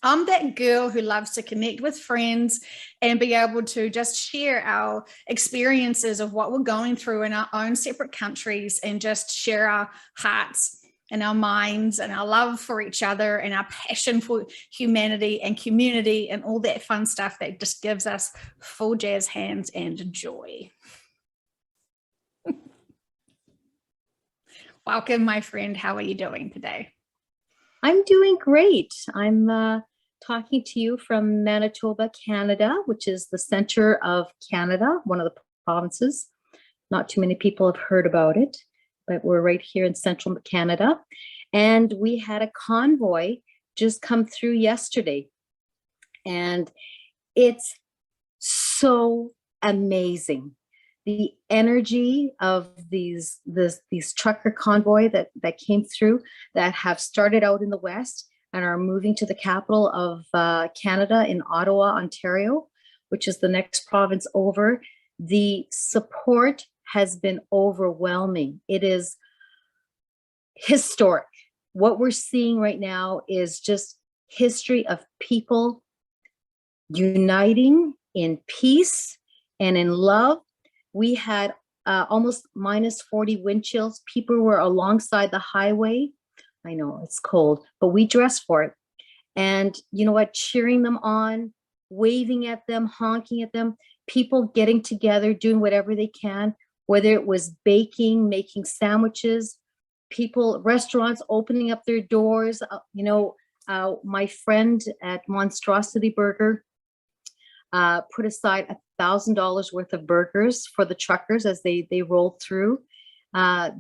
I'm that girl who loves to connect with friends and be able to just share our experiences of what we're going through in our own separate countries and just share our hearts and our minds and our love for each other and our passion for humanity and community and all that fun stuff that just gives us full jazz hands and joy. Welcome, my friend. How are you doing today? I'm doing great. I'm talking to you from Manitoba, Canada, which is the center of Canada, one of the provinces. Not too many people have heard about it, but we're right here in central Canada. And we had a convoy just come through yesterday. And it's so amazing. The energy of these trucker convoy that came through, that have started out in the West and are moving to the capital of Canada in Ottawa, Ontario, which is the next province over. The support has been overwhelming. It is historic. What we're seeing right now is just history of people uniting in peace and in love. We had almost minus 40 wind chills. People were alongside the highway. I know it's cold, but we dressed for it. And you know what? Cheering them on, waving at them, honking at them, people getting together, doing whatever they can, whether it was baking, making sandwiches, people, restaurants opening up their doors. My friend at Monstrosity Burger put aside $1,000 worth of burgers for the truckers as they rolled through.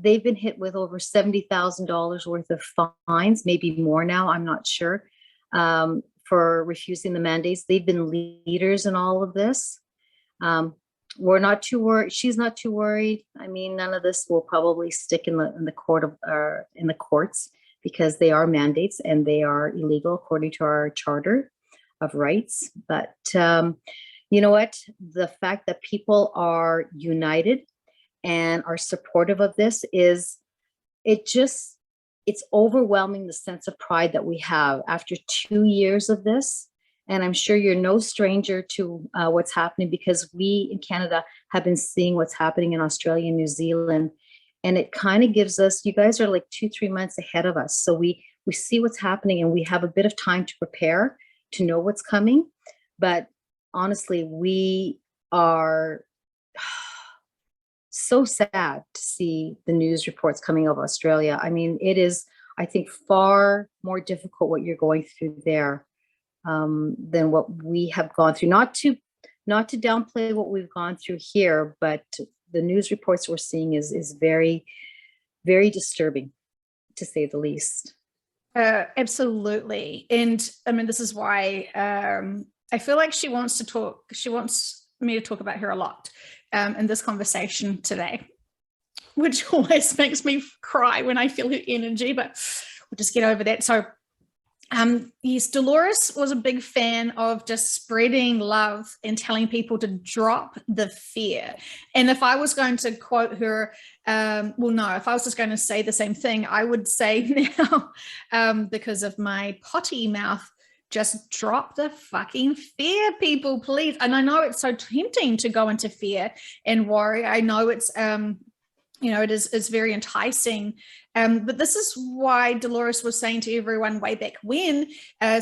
They've been hit with over $70,000 worth of fines, maybe more now, I'm not sure, for refusing the mandates. They've been leaders in all of this. We're not too worried. She's not too worried. I mean, none of this will probably stick in the courts because they are mandates and they are illegal according to our Charter of Rights. But you know what? The fact that people are united and are supportive of this it's overwhelming, the sense of pride that we have after 2 years of this. And I'm sure you're no stranger to what's happening, because we in Canada have been seeing what's happening in Australia and New Zealand. And it kind of gives us, you guys are like 2-3 months ahead of us. So we see what's happening and we have a bit of time to prepare, to know what's coming. But honestly, we are so sad to see the news reports coming out of Australia. I mean, it is, I think, far more difficult what you're going through there than what we have gone through. Not to downplay what we've gone through here, but the news reports we're seeing is very, very disturbing, to say the least. Absolutely. And I mean, this is why I feel like she wants me to talk about her a lot in this conversation today, which always makes me cry when I feel her energy, but we'll just get over that. So yes, Dolores was a big fan of just spreading love and telling people to drop the fear. And if I was going to quote her, if I was just going to say the same thing, I would say now, because of my potty mouth, just drop the fucking fear, people, please. And I know it's so tempting to go into fear and worry. I know it's it's very enticing. But this is why Dolores was saying to everyone way back when,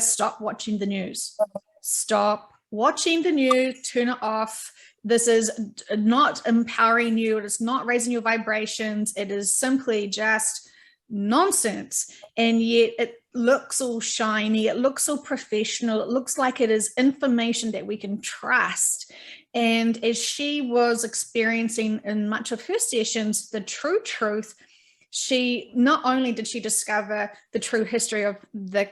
stop watching the news. Stop watching the news, turn it off. This is not empowering you. It is not raising your vibrations. It is simply just nonsense. And yet it looks all shiny. It looks all professional. It looks like it is information that we can trust. And as she was experiencing in much of her sessions, the true truth, she not only did she discover the true history of the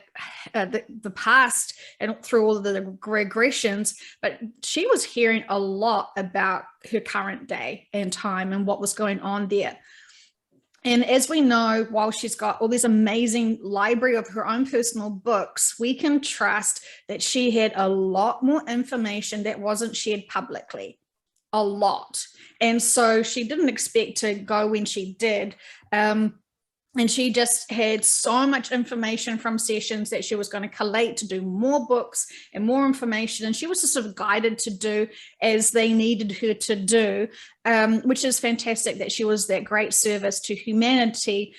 past and through all of the regressions, but she was hearing a lot about her current day and time and what was going on there. And as we know, while she's got all this amazing library of her own personal books, we can trust that she had a lot more information that wasn't shared publicly, a lot. And so she didn't expect to go when she did. And she just had so much information from sessions that she was going to collate to do more books and more information. And she was just sort of guided to do as they needed her to do, which is fantastic that she was that great service to humanity.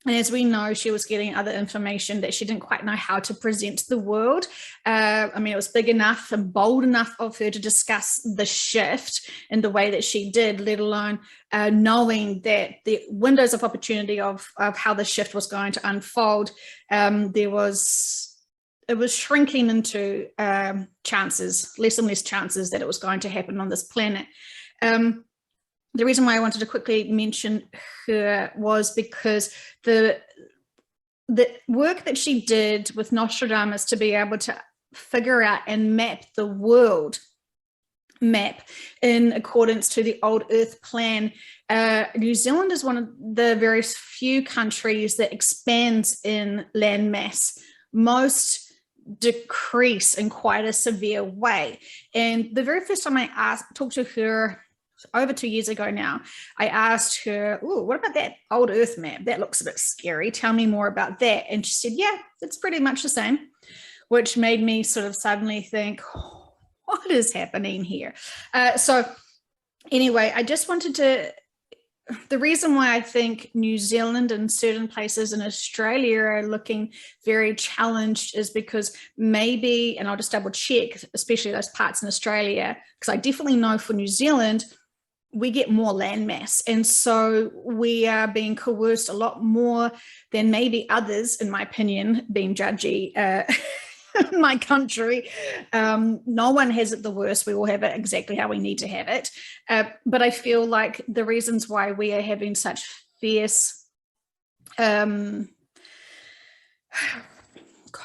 And as we know, she was getting other information that she didn't quite know how to present to the world. I mean, it was big enough and bold enough of her to discuss the shift in the way that she did, let alone knowing that the windows of opportunity of how the shift was going to unfold, it was shrinking into chances, less and less chances that it was going to happen on this planet. The reason why I wanted to quickly mention her was because the work that she did with Nostradamus to be able to figure out and map the world map in accordance to the old Earth plan. New Zealand is one of the very few countries that expands in land mass. Most decrease in quite a severe way. And the very first time I talked to her, over 2 years ago now, I asked her, "Oh, what about that old Earth map? That looks a bit scary. Tell me more about that." And she said, "Yeah, it's pretty much the same," which made me sort of suddenly think, what is happening here? So anyway, I just wanted to, the reason why I think New Zealand and certain places in Australia are looking very challenged is because maybe, and I'll just double check, especially those parts in Australia, because I definitely know for New Zealand, we get more land mass. And so we are being coerced a lot more than maybe others, in my opinion, being judgy in my country. No one has it the worst. We all have it exactly how we need to have it. But I feel like the reasons why we are having such fierce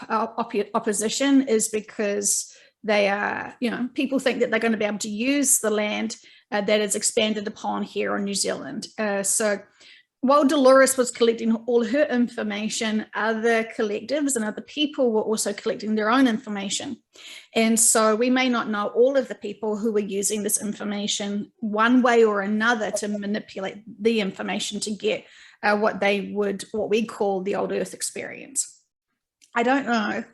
opposition is because they are, people think that they're going to be able to use the land that is expanded upon here in New Zealand. So while Dolores was collecting all her information, other collectives and other people were also collecting their own information. And so we may not know all of the people who were using this information one way or another to manipulate the information to get what we call the old Earth experience. I don't know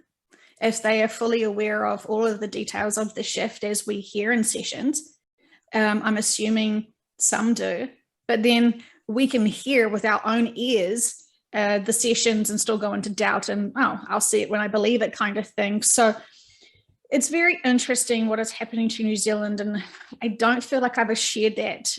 if they are fully aware of all of the details of the shift as we hear in sessions. I'm assuming some do, but then we can hear with our own ears the sessions and still go into doubt and, oh, I'll see it when I believe it kind of thing. So it's very interesting what is happening to New Zealand, and I don't feel like I've shared that.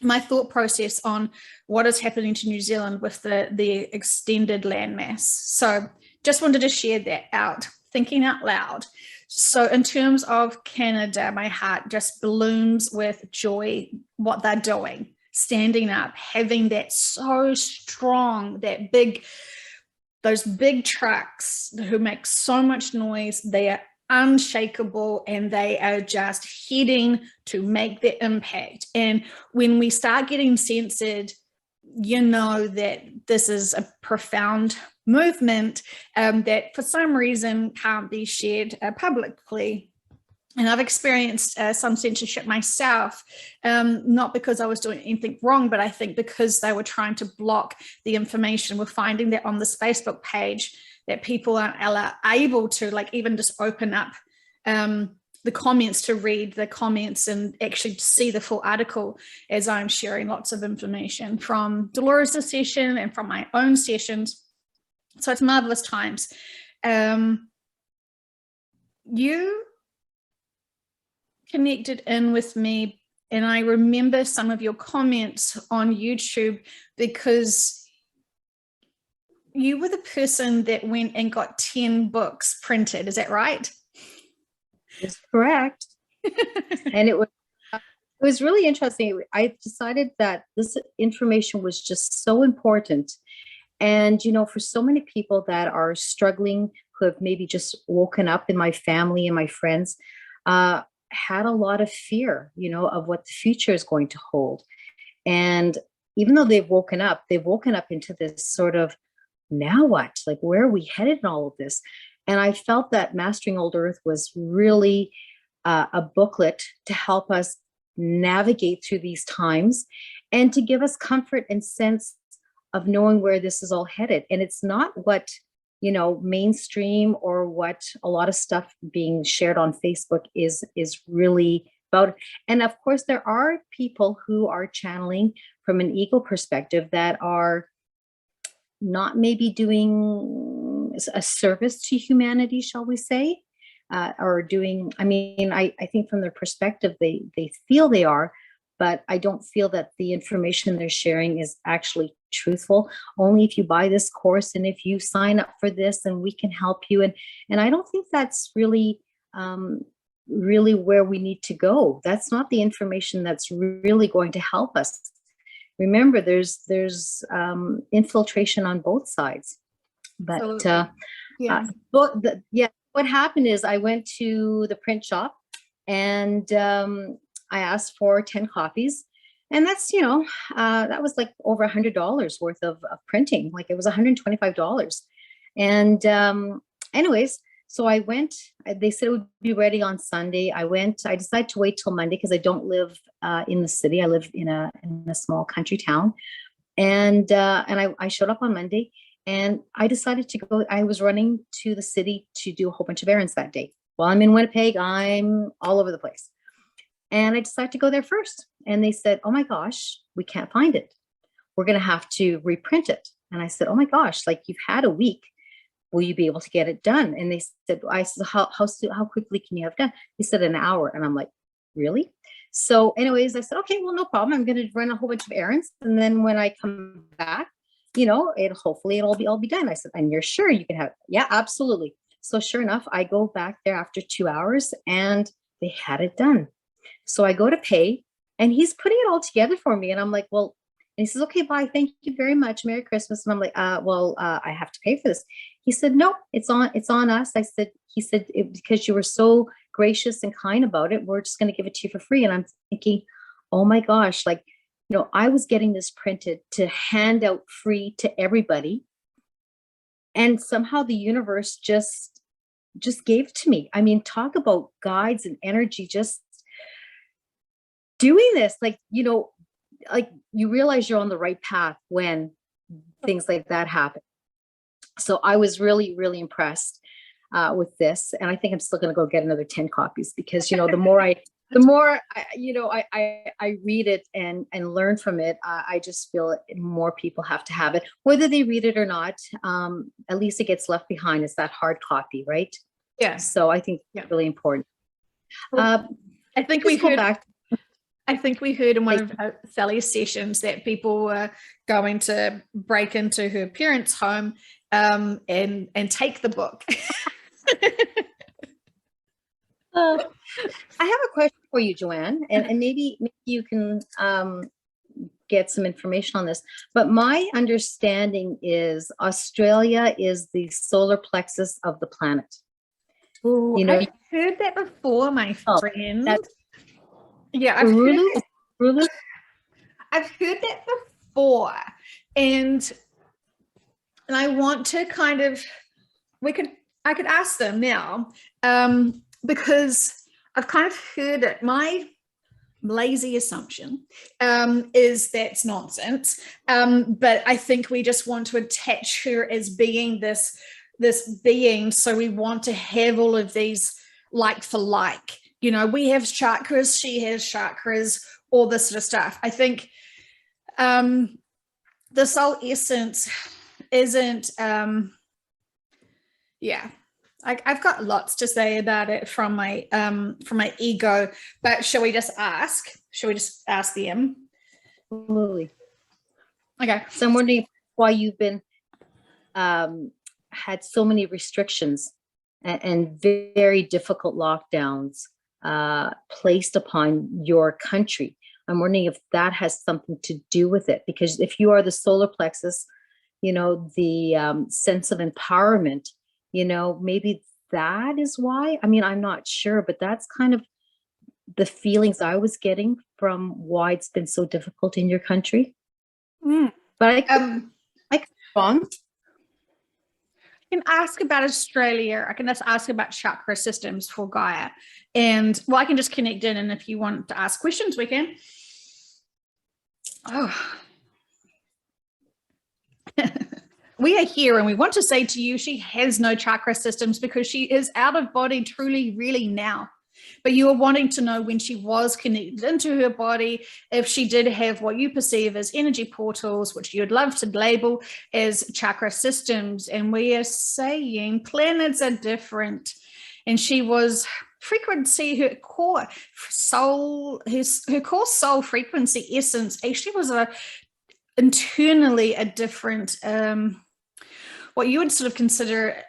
My thought process on what is happening to New Zealand with the extended landmass. So just wanted to share that out, thinking out loud. So in terms of Canada, my heart just blooms with joy, what they're doing, standing up, having that so strong, those big trucks who make so much noise, they are unshakable and they are just heading to make their impact. And when we start getting censored, you know that this is a profound movement that for some reason can't be shared publicly. And I've experienced some censorship myself, not because I was doing anything wrong, but I think because they were trying to block the information. We're finding that on this Facebook page that people aren't able to like even just open up the comments to read the comments and actually see the full article as I'm sharing lots of information from Dolores' session and from my own sessions. So it's marvelous times. You connected in with me, and I remember some of your comments on YouTube because you were the person that went and got 10 books printed. Is that right? That's correct. And it was really interesting. I decided that this information was just so important. And, for so many people that are struggling, who have maybe just woken up in my family and my friends, had a lot of fear, of what the future is going to hold. And even though they've woken up into this sort of, now what? Like, where are we headed in all of this? And I felt that Mastering Old Earth was really a booklet to help us navigate through these times and to give us comfort and sense of knowing where this is all headed. And it's not what, mainstream or what a lot of stuff being shared on Facebook is really about. And of course, there are people who are channeling from an ego perspective that are not maybe doing a service to humanity, shall we say, or doing, I think from their perspective, they feel they are, but I don't feel that the information they're sharing is actually truthful. Only if you buy this course and if you sign up for this, and we can help you. And I don't think that's really, really where we need to go. That's not the information that's really going to help us. Remember, there's infiltration on both sides. But what happened is I went to the print shop, and I asked for 10 copies, and that's, that was like over $100 worth of printing. Like it was $125. And anyways, so I went, they said it would be ready on Sunday. I decided to wait till Monday because I don't live in the city. I live in a small country town. And I showed up on Monday, and I decided to go. I was running to the city to do a whole bunch of errands that day. While I'm in Winnipeg, I'm all over the place. And I decided to go there first. And they said, oh my gosh, we can't find it. We're going to have to reprint it. And I said, oh my gosh, like you've had a week. Will you be able to get it done? And they said, how quickly can you have done? They said an hour. And I'm like, really? So anyways, I said, okay, well, no problem. I'm going to run a whole bunch of errands. And then when I come back, hopefully it'll all be done. I said, and you're sure you can have it? Yeah, absolutely. So sure enough, I go back there after 2 hours, and they had it done. So I go to pay, and he's putting it all together for me. And I'm like, well, and he says, okay, bye. Thank you very much. Merry Christmas. And I'm like, I have to pay for this. He said, no, it's on us. He said, because you were so gracious and kind about it, we're just going to give it to you for free. And I'm thinking, oh my gosh, like, I was getting this printed to hand out free to everybody. And somehow the universe just gave it to me. I mean, talk about guides and energy, just doing this, like you realize you're on the right path when things like that happen. So I was really, really impressed with this. And I think I'm still going to go get another 10 copies because, the more I read it and learn from it, I just feel more people have to have it, whether they read it or not. At least it gets left behind as that hard copy, right? Yeah. So I think it's really important. I think we heard in one of Sally's sessions that people were going to break into her parents' home and take the book. I have a question for you, Joanne, and maybe you can get some information on this. But my understanding is Australia is the solar plexus of the planet. Ooh, I've heard that before, my friend. Yeah, I've heard that before, and I want to I could ask them now, because I've kind of heard it. My lazy assumption is that's nonsense, but I think we just want to attach her as being this being, so we want to have all of these like for like. We have chakras, she has chakras, all this sort of stuff. I think the soul essence isn't, I've got lots to say about it from my ego, but shall we just ask? Shall we just ask them? Absolutely. Okay. So I'm wondering why you've been had so many restrictions and very difficult lockdowns placed upon your country. I'm wondering if that has something to do with it, because if you are the solar plexus, the sense of empowerment, maybe that is why. I mean, I'm not sure, but that's kind of the feelings I was getting from why it's been so difficult in your country. But I could be wrong. I can ask about Australia. I can just ask about chakra systems for Gaia. And I can just connect in, and if you want to ask questions, we can. Oh. We are here and we want to say to you, she has no chakra systems because she is out of body truly, really now. But you are wanting to know when she was connected into her body, if she did have what you perceive as energy portals, which you'd love to label as chakra systems. And we are saying planets are different. And she was frequency, her core soul, her core soul frequency essence actually was internally a different, what you would sort of consider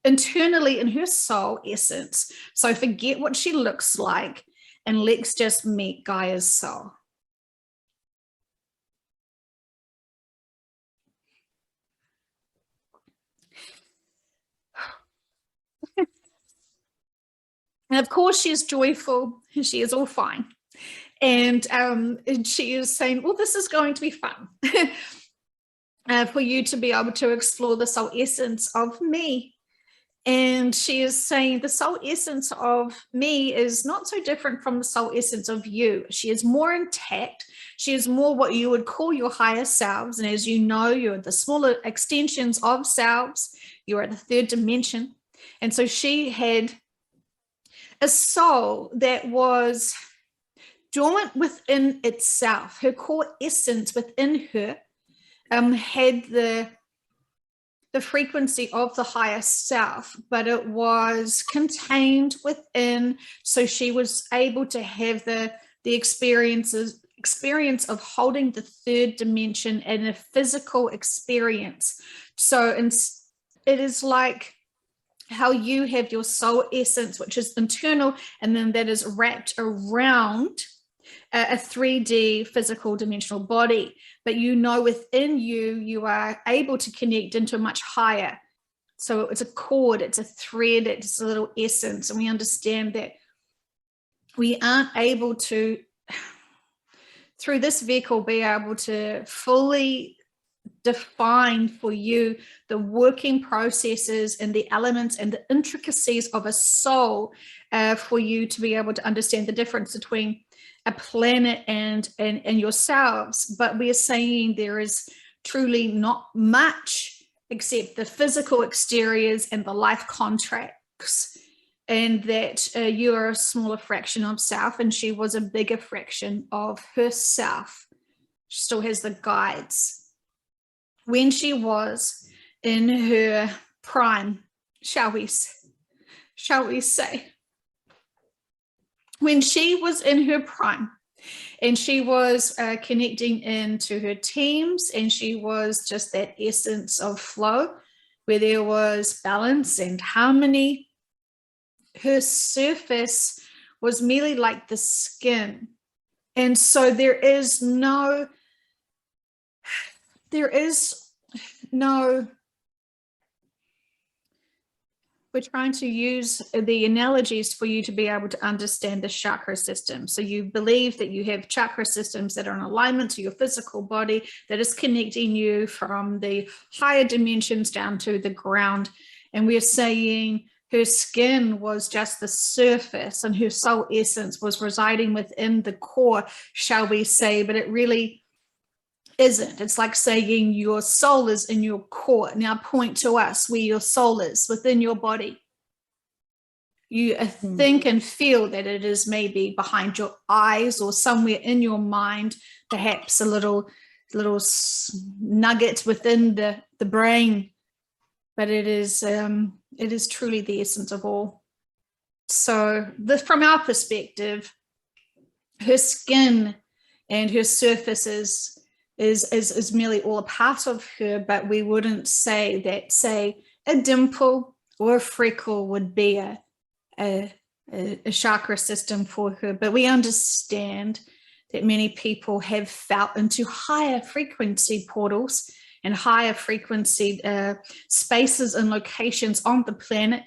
internally in her soul essence. So forget what she looks like and let's just meet Gaia's soul. And of course she is joyful, she is all fine. And she is saying, well, this is going to be fun. For you to be able to explore the soul essence of me. And she is saying the soul essence of me is not so different from the soul essence of you. She is more intact. She is more what you would call your higher selves. And as you know, you're the smaller extensions of selves. You are the third dimension. And so she had a soul that was dormant within itself. Her core essence within her had the frequency of the higher self, but it was contained within, so she was able to have the experience of holding the third dimension in a physical experience. So it is like how you have your soul essence, which is internal, and then that is wrapped around a 3D physical dimensional body. But you know within you, you are able to connect into a much higher. So it's a cord, it's a thread, it's a little essence. And we understand that we aren't able to, through this vehicle, be able to fully define for you the working processes and the elements and the intricacies of a soul for you to be able to understand the difference between a planet and yourselves. But we're saying there is truly not much except the physical exteriors and the life contracts, and that you are a smaller fraction of self, and she was a bigger fraction of herself. She still has the guides. When she was in her prime, shall we say, when she was in her prime and she was connecting into her teams, and she was just that essence of flow where there was balance and harmony, her surface was merely like the skin. And so there is no we're trying to use the analogies for you to be able to understand the chakra system. So you believe that you have chakra systems that are in alignment to your physical body, that is connecting you from the higher dimensions down to the ground. And we're saying her skin was just the surface and her soul essence was residing within the core, shall we say, but it really isn't. It's like saying your soul is in your core. Now point to us where your soul is within your body. You think and feel that it is maybe behind your eyes or somewhere in your mind, perhaps a little nugget within the brain, but it is truly the essence of all. So from our perspective, her skin and her surfaces is merely all a part of her, but we wouldn't say that, say, a dimple or a freckle would be a chakra system for her. But we understand that many people have felt into higher frequency portals and higher frequency spaces and locations on the planet.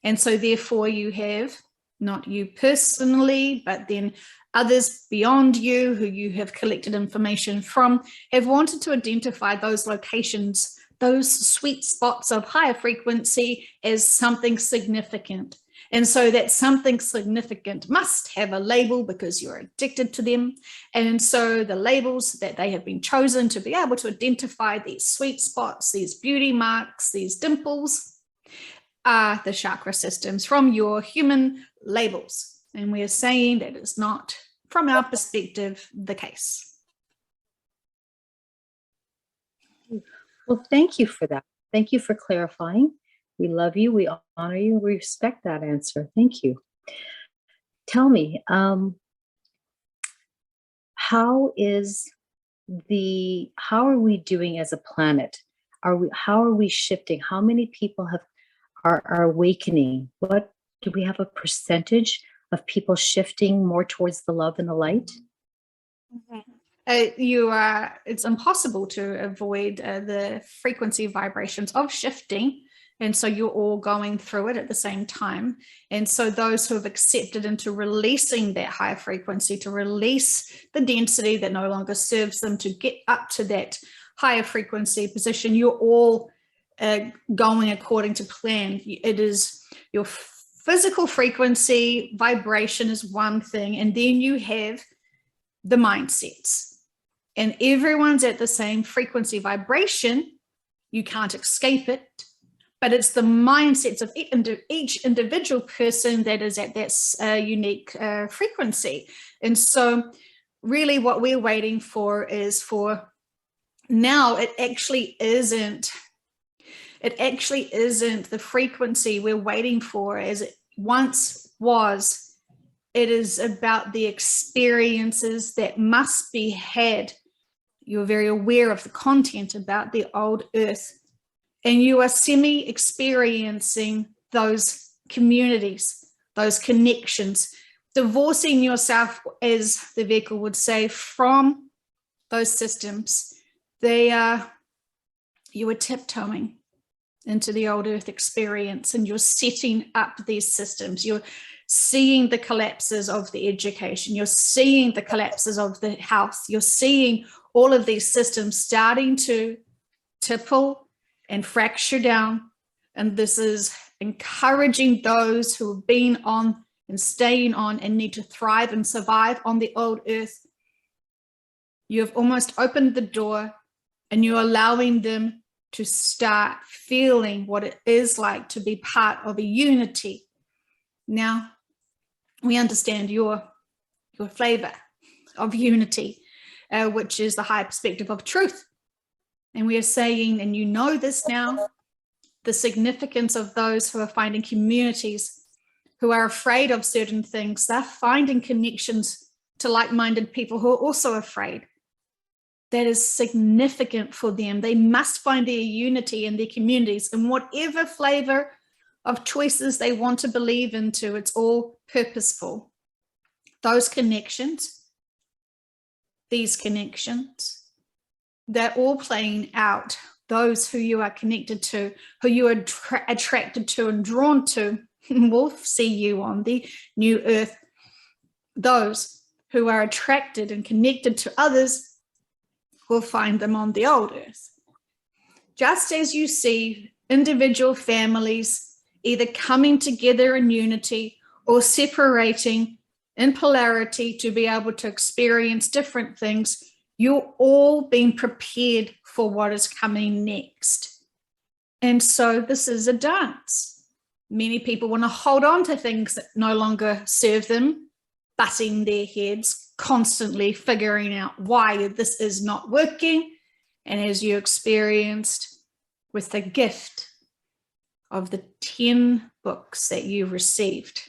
And so therefore you have, not you personally, but then others beyond you who you have collected information from, have wanted to identify those locations, those sweet spots of higher frequency, as something significant. And so that something significant must have a label because you're addicted to them. And so the labels that they have been chosen to be able to identify these sweet spots, these beauty marks, these dimples, are the chakra systems from your human labels. And we are saying that is not, from our perspective, the case. Well, thank you for that. Thank you for clarifying. We love you. We honor you. We respect that answer. Thank you. Tell me, how are we doing as a planet? How are we shifting? How many people are awakening? What do we have a percentage of people shifting more towards the love and the light? It's impossible to avoid the frequency vibrations of shifting. And so you're all going through it at the same time. And so those who have accepted into releasing that higher frequency, to release the density that no longer serves them, to get up to that higher frequency position, you're all going according to plan. It is your physical frequency, vibration is one thing, and then you have the mindsets. And everyone's at the same frequency vibration. You can't escape it, but it's the mindsets of each individual person that is at that unique frequency. And so really what we're waiting for is for now, it actually isn't the frequency we're waiting for as it once was. It is about the experiences that must be had. You're very aware of the content about the old earth, and you are semi-experiencing those communities, those connections, divorcing yourself, as the vehicle would say, from those systems. You are tiptoeing into the old earth experience, and you're setting up these systems. You're seeing the collapses of the education. You're seeing the collapses of the health. You're seeing all of these systems starting to tipple and fracture down. And this is encouraging those who have been on and staying on and need to thrive and survive on the old earth. You have almost opened the door, and you're allowing them to start feeling what it is like to be part of a unity. Now, we understand your flavor of unity, which is the higher perspective of truth. And we are saying, and you know this now, the significance of those who are finding communities, who are afraid of certain things. They're finding connections to like-minded people who are also afraid. That is significant for them. They must find their unity in their communities, and whatever flavor of choices they want to believe into, it's all purposeful. Those connections, these connections, they're all playing out. Those who you are connected to, who you are attracted to and drawn to, will see you on the new earth. Those who are attracted and connected to others will find them on the old earth. Just as you see individual families either coming together in unity or separating in polarity to be able to experience different things, you're all being prepared for what is coming next. And so this is a dance. Many people want to hold on to things that no longer serve them, butting their heads, constantly figuring out why this is not working. And as you experienced with the gift of the 10 books that you received,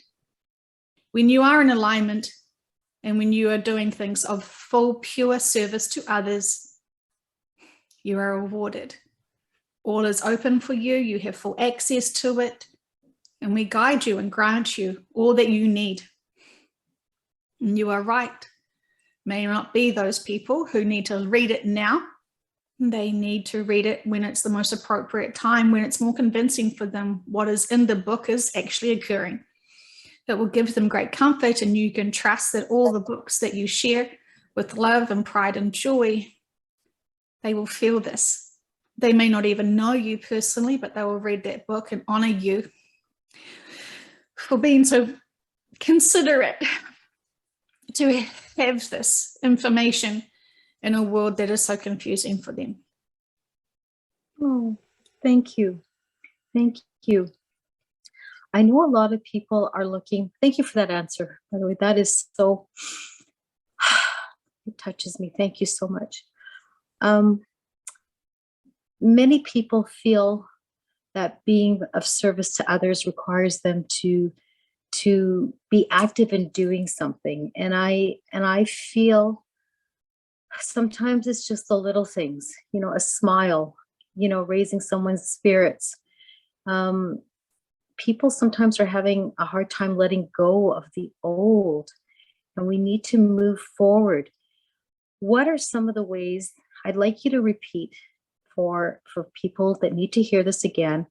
when you are in alignment and when you are doing things of full pure service to others, you are rewarded. All is open for you. You have full access to it, and we guide you and grant you all that you need. And you are right. May not be those people who need to read it now. They need to read it when it's the most appropriate time, when it's more convincing for them what is in the book is actually occurring. That will give them great comfort, and you can trust that all the books that you share with love and pride and joy, they will feel this. They may not even know you personally, but they will read that book and honor you for being so considerate to have this information in a world that is so confusing for them. Oh, thank you. Thank you. I know a lot of people are looking. Thank you for that answer. By the way, that is so, it touches me. Thank you so much. Many people feel that being of service to others requires them to be active in doing something. And I feel sometimes it's just the little things, a smile, raising someone's spirits. People sometimes are having a hard time letting go of the old, and we need to move forward. What are some of the ways, I'd like you to repeat for people that need to hear this again,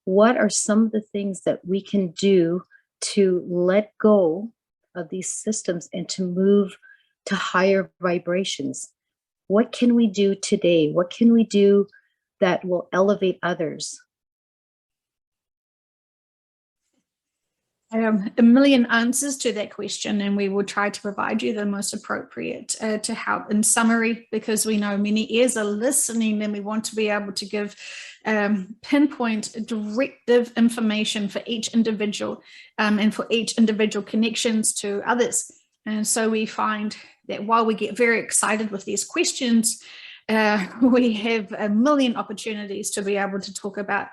what are some of the things that we can do to let go of these systems and to move to higher vibrations? What can we do today? What can we do that will elevate others? A million answers to that question, and we will try to provide you the most appropriate to help. In summary, because we know many ears are listening, and we want to be able to give pinpoint directive information for each individual and for each individual connections to others. And so we find that while we get very excited with these questions, we have a million opportunities to be able to talk about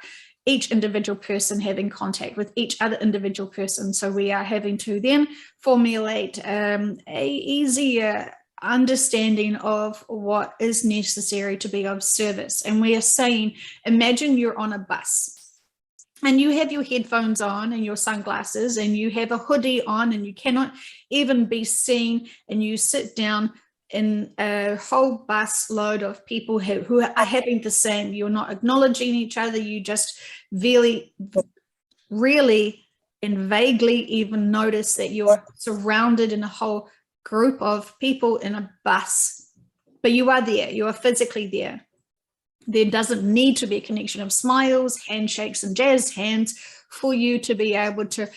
each individual person having contact with each other individual person. So we are having to then formulate a easier understanding of what is necessary to be of service. And we are saying, imagine you're on a bus and you have your headphones on and your sunglasses and you have a hoodie on and you cannot even be seen, and you sit down in a whole bus load of people who are having the same. You're not acknowledging each other. You just really and vaguely even notice that you're surrounded in a whole group of people in a bus, but you are there. You are physically there. There doesn't need to be a connection of smiles, handshakes, and jazz hands for you to be able to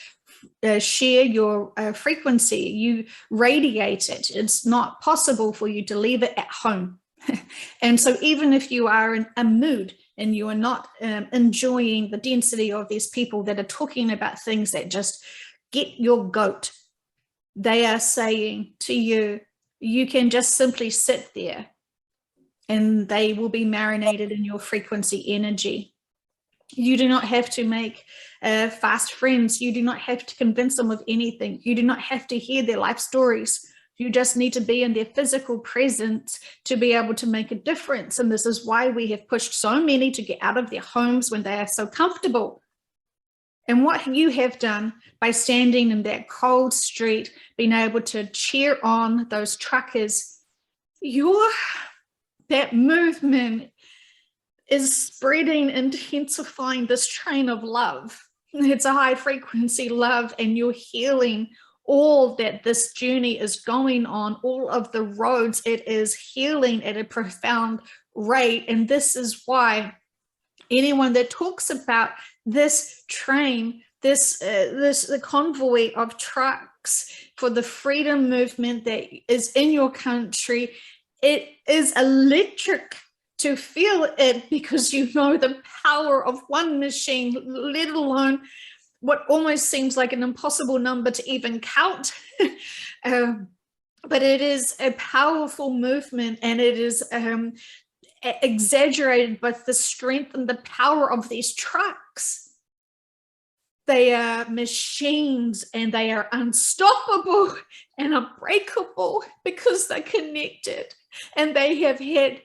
share your frequency. You radiate it. It's not possible for you to leave it at home. And so even if you are in a mood and you are not enjoying the density of these people that are talking about things that just get your goat, they are saying to you, you can just simply sit there and they will be marinated in your frequency energy. You do not have to make fast friends. You do not have to convince them of anything. You do not have to hear their life stories. You just need to be in their physical presence to be able to make a difference. And this is why we have pushed so many to get out of their homes when they are so comfortable. And what you have done by standing in that cold street, being able to cheer on those truckers, that movement is spreading, intensifying this train of love. It's a high frequency love, and you're healing all that this journey is going on, all of the roads. It is healing at a profound rate. And this is why anyone that talks about this train, the convoy of trucks for the freedom movement that is in your country, it is electric to feel it, because you know the power of one machine, let alone what almost seems like an impossible number to even count. But it is a powerful movement, and it is exaggerated by the strength and the power of these trucks. They are machines, and they are unstoppable and unbreakable because they're connected, and they have had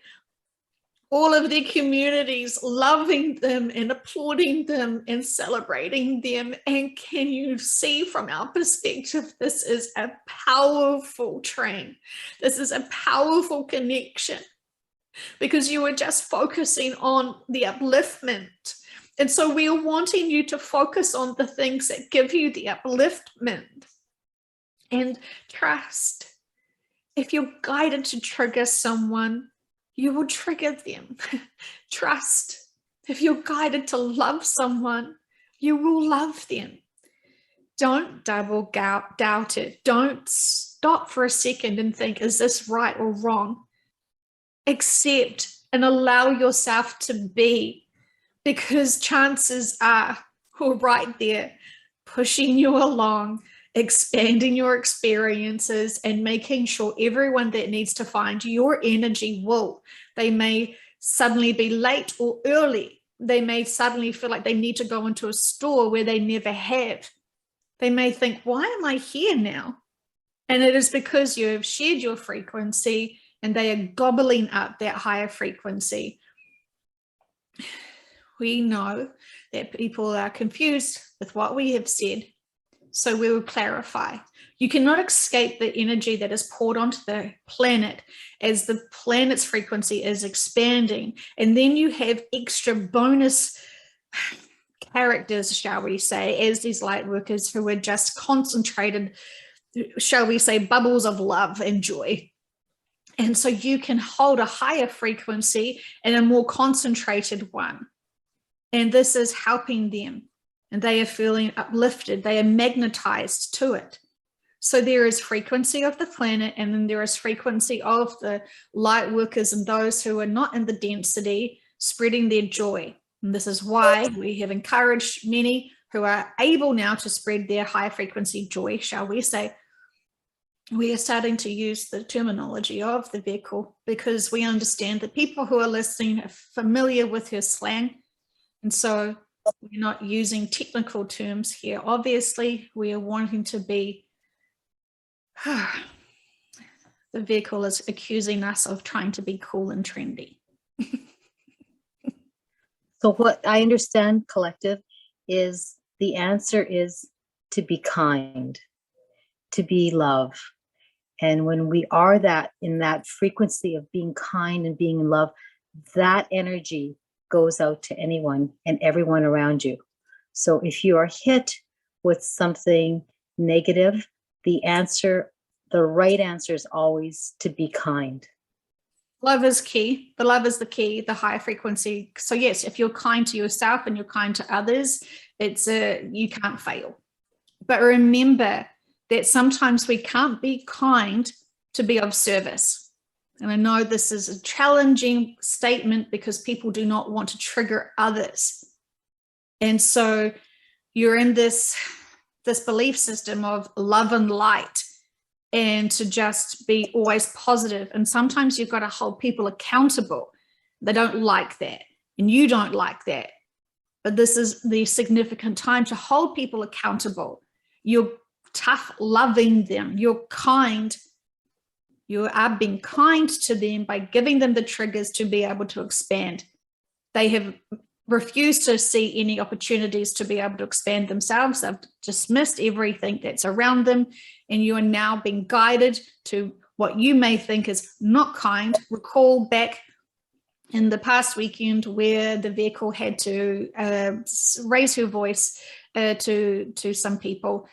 all of their communities loving them and applauding them and celebrating them. And can you see from our perspective, this is a powerful train. This is a powerful connection, because you are just focusing on the upliftment. And so we are wanting you to focus on the things that give you the upliftment and trust. If you're guided to trigger someone, you will trigger them. Trust. If you're guided to love someone, you will love them. Don't doubt it. Don't stop for a second and think, is this right or wrong? Accept and allow yourself to be, because chances are we're right there pushing you along, expanding your experiences and making sure everyone that needs to find your energy will. They may suddenly be late or early. They may suddenly feel like they need to go into a store where they never have. They may think, why am I here now? And it is because you have shared your frequency and they are gobbling up that higher frequency. We know that people are confused with what we have said, so we will clarify. You cannot escape the energy that is poured onto the planet as the planet's frequency is expanding. And then you have extra bonus characters, shall we say, as these light workers who are just concentrated, shall we say, bubbles of love and joy. And so you can hold a higher frequency and a more concentrated one. And this is helping them. And they are feeling uplifted. They are magnetized to it. So there is frequency of the planet, and then there is frequency of the light workers and those who are not in the density spreading their joy. And this is why we have encouraged many who are able now to spread their high frequency joy, shall we say. We are starting to use the terminology of the vehicle because we understand that people who are listening are familiar with her slang. And so we're not using technical terms here. Obviously, we are wanting to be, the vehicle is accusing us of trying to be cool and trendy. So what I understand, collective, is the answer is to be kind, to be love. And when we are that in that frequency of being kind and being in love, that energy goes out to anyone and everyone around you. So if you are hit with something negative, the right answer is always to be kind. Love is key. The love is the key, the higher frequency. So yes, if you're kind to yourself and you're kind to others, you can't fail. But remember that sometimes we can't be kind to be of service. And I know this is a challenging statement because people do not want to trigger others. And so you're in this belief system of love and light and to just be always positive. And sometimes you've got to hold people accountable. They don't like that, and you don't like that. But this is the significant time to hold people accountable. You're tough loving them. You're kind. You are being kind to them by giving them the triggers to be able to expand. They have refused to see any opportunities to be able to expand themselves. They've dismissed everything that's around them, and you are now being guided to what you may think is not kind. Recall back in the past weekend where the vehicle had to raise her voice to some people.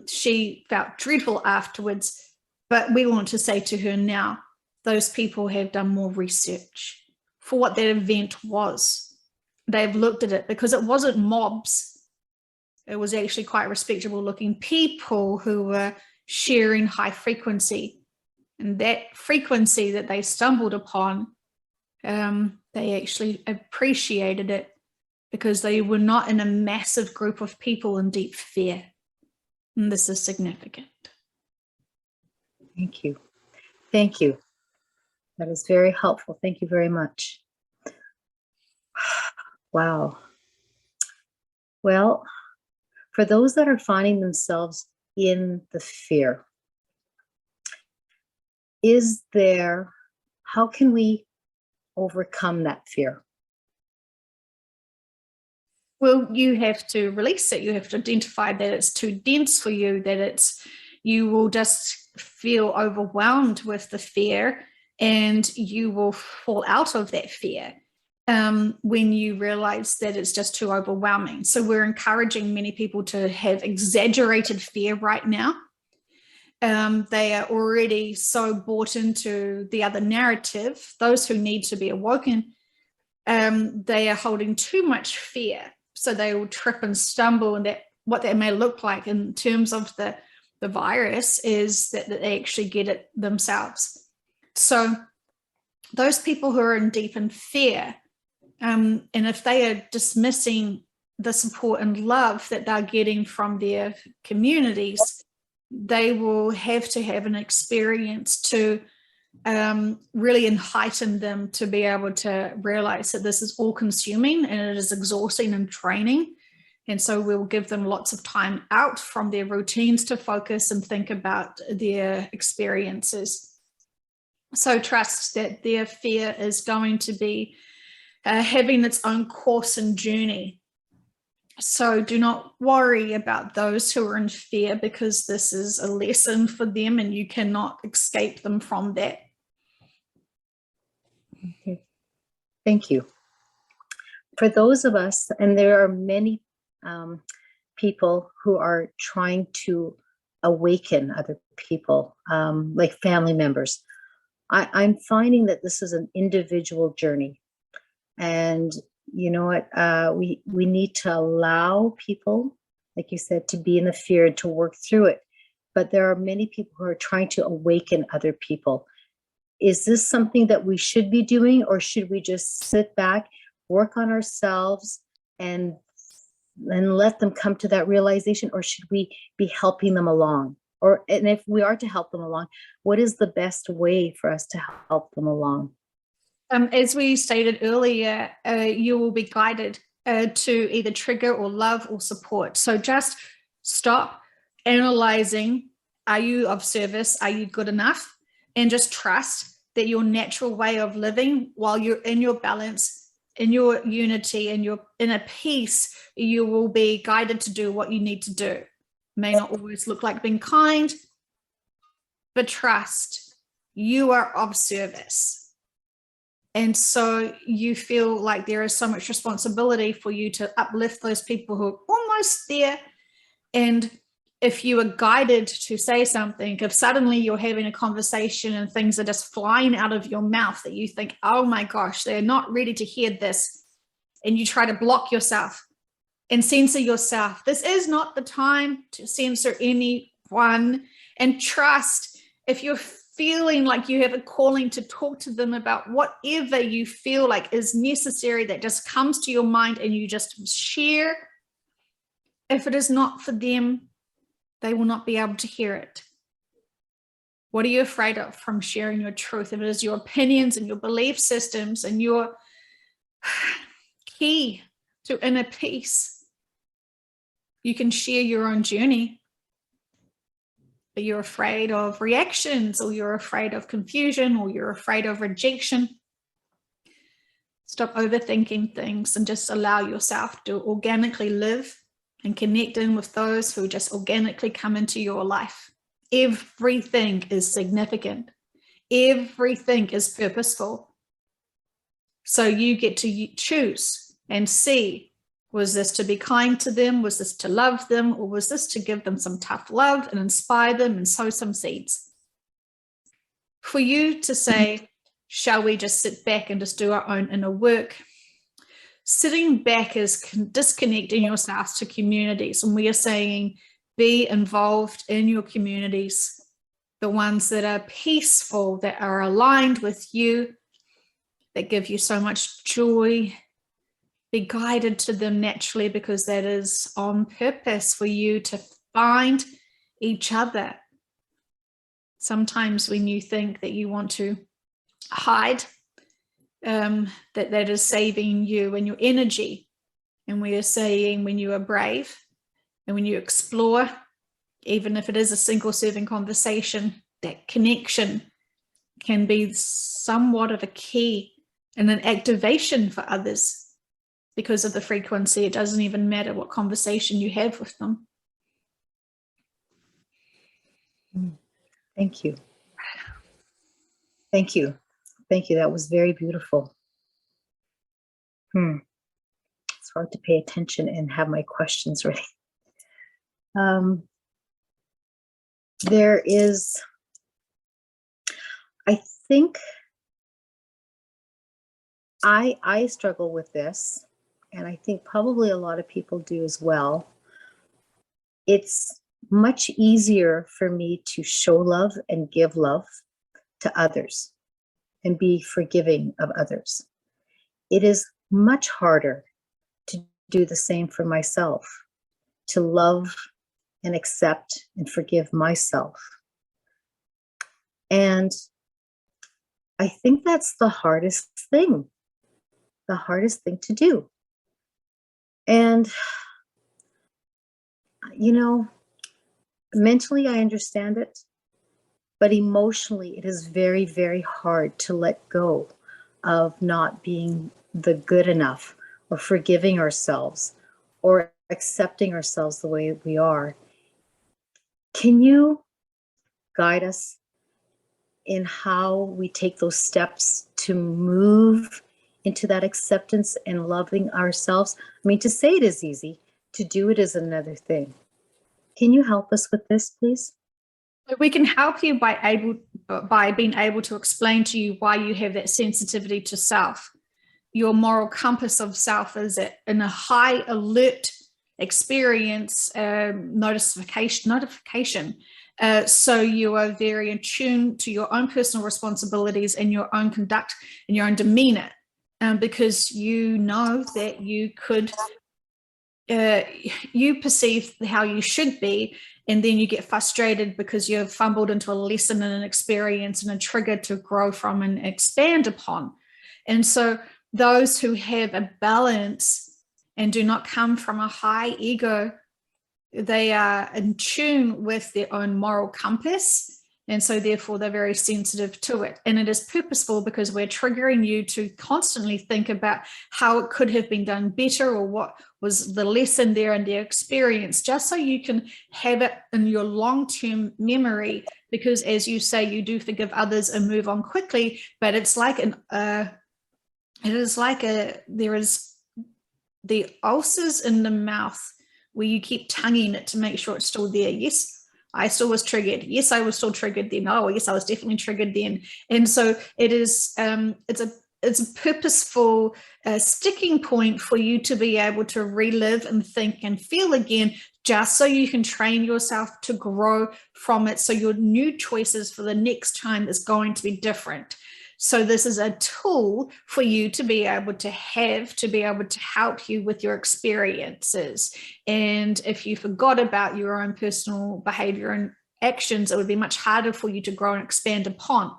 She felt dreadful afterwards, but we want to say to her now, those people have done more research for what that event was. They've looked at it because it wasn't mobs. It was actually quite respectable looking people who were sharing high frequency. And that frequency that they stumbled upon, they actually appreciated it because they were not in a massive group of people in deep fear. And this is significant. Thank you. Thank you. That is very helpful. Thank you very much. Wow. Well, for those that are finding themselves in the fear, how can we overcome that fear? Well, you have to release it. You have to identify that it's too dense for you, that you will just feel overwhelmed with the fear, and you will fall out of that fear when you realize that it's just too overwhelming. So we're encouraging many people to have exaggerated fear right now. They are already so bought into the other narrative. Those who need to be awoken, they are holding too much fear. So they will trip and stumble, and that what that may look like in terms of the virus is that they actually get it themselves. So those people who are in deep in fear, and if they are dismissing the support and love that they're getting from their communities, they will have to have an experience to really heighten them to be able to realize that this is all consuming and it is exhausting and draining. And so we'll give them lots of time out from their routines to focus and think about their experiences. So trust that their fear is going to be having its own course and journey. So do not worry about those who are in fear, because this is a lesson for them and you cannot escape them from that. Okay. Thank you. For those of us, and there are many people who are trying to awaken other people, like family members, I'm finding that this is an individual journey. And you know what, we need to allow people, like you said, to be in the fear and to work through it. But there are many people who are trying to awaken other people. Is this something that we should be doing, or should we just sit back, work on ourselves, and let them come to that realization? Or should we be helping them along? And if we are to help them along, what is the best way for us to help them along? As we stated earlier, you will be guided to either trigger or love or support. So just stop analyzing, are you of service? Are you good enough? And just trust that your natural way of living, while you're in your balance, in your unity, and your inner peace, you will be guided to do what you need to do. May not always look like being kind, but trust you are of service. And so you feel like there is so much responsibility for you to uplift those people who are almost there. And if you are guided to say something, if suddenly you're having a conversation and things are just flying out of your mouth that you think, oh my gosh, they're not ready to hear this, and you try to block yourself and censor yourself, this is not the time to censor anyone. And trust, if you're feeling like you have a calling to talk to them about whatever you feel like is necessary that just comes to your mind and you just share, if it is not for them, they will not be able to hear it. What are you afraid of from sharing your truth? If it is your opinions and your belief systems and your key to inner peace, you can share your own journey. But you're afraid of reactions, or you're afraid of confusion, or you're afraid of rejection. Stop overthinking things and just allow yourself to organically live and connect in with those who just organically come into your life. Everything is significant. Everything is purposeful. So you get to choose and see, was this to be kind to them? Was this to love them? Or was this to give them some tough love and inspire them and sow some seeds? For you to say, shall we just sit back and just do our own inner work? Sitting back is disconnecting yourselves to communities. And we are saying, be involved in your communities, the ones that are peaceful, that are aligned with you, that give you so much joy. Be guided to them naturally, because that is on purpose for you to find each other. Sometimes when you think that you want to hide, that is saving you and your energy. And we are saying, when you are brave and when you explore, even if it is a single serving conversation, that connection can be somewhat of a key and an activation for others. Because of the frequency, it doesn't even matter what conversation you have with them. Thank you. Thank you. Thank you. That was very beautiful. It's hard to pay attention and have my questions ready. There is, I think, I struggle with this, and I think probably a lot of people do as well. it's much easier for me to show love and give love to others and be forgiving of others. It is much harder to do the same for myself, to love and accept and forgive myself. And I think that's the hardest thing to do. And, you know, mentally, I understand it, but emotionally, it is very, very hard to let go of not being the good enough or forgiving ourselves or accepting ourselves the way we are. Can you guide us in how we take those steps to move into that acceptance and loving ourselves? I mean, to say it is easy, to do it is another thing. Can you help us with this, please? We can help you by being able to explain to you why you have that sensitivity to self. Your moral compass of self is in a high alert experience notification. So you are very in tune to your own personal responsibilities and your own conduct and your own demeanor, because you know that you could, you perceive how you should be, and then you get frustrated because you've fumbled into a lesson and an experience and a trigger to grow from and expand upon. And so those who have a balance and do not come from a high ego, they are in tune with their own moral compass. And so therefore they're very sensitive to it. And it is purposeful because we're triggering you to constantly think about how it could have been done better or what was the lesson there in their experience, just so you can have it in your long-term memory. Because as you say, you do forgive others and move on quickly, but it's like there is the ulcers in the mouth where you keep tonguing it to make sure it's still there. Yes, I still was triggered. Yes, I was still triggered then. Oh, yes, I was definitely triggered then. And so it is, it's a purposeful sticking point for you to be able to relive and think and feel again, just so you can train yourself to grow from it. So your new choices for the next time is going to be different. So this is a tool for you to be able to help you with your experiences. And if you forgot about your own personal behavior and actions, it would be much harder for you to grow and expand upon.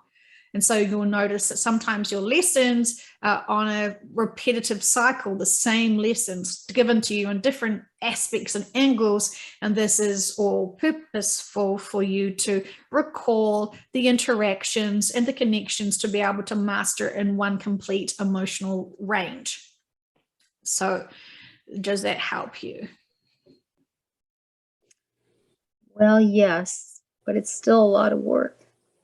And so you'll notice that sometimes your lessons are on a repetitive cycle, the same lessons given to you in different aspects and angles. And this is all purposeful for you to recall the interactions and the connections to be able to master in one complete emotional range. So does that help you? Well, yes, but it's still a lot of work.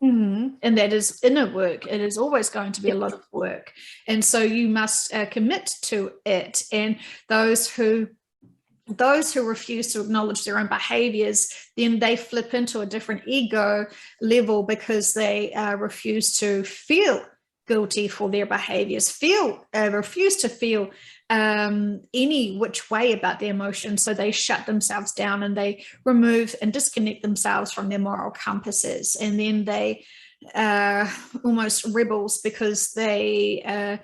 Mm-hmm. And that is inner work. It is always going to be a lot of work. And so you must commit to it. And those who refuse to acknowledge their own behaviors, then they flip into a different ego level because they refuse to feel guilty for their behaviors, refuse to feel any which way about their emotions. So they shut themselves down and they remove and disconnect themselves from their moral compasses. And then they almost rebels because they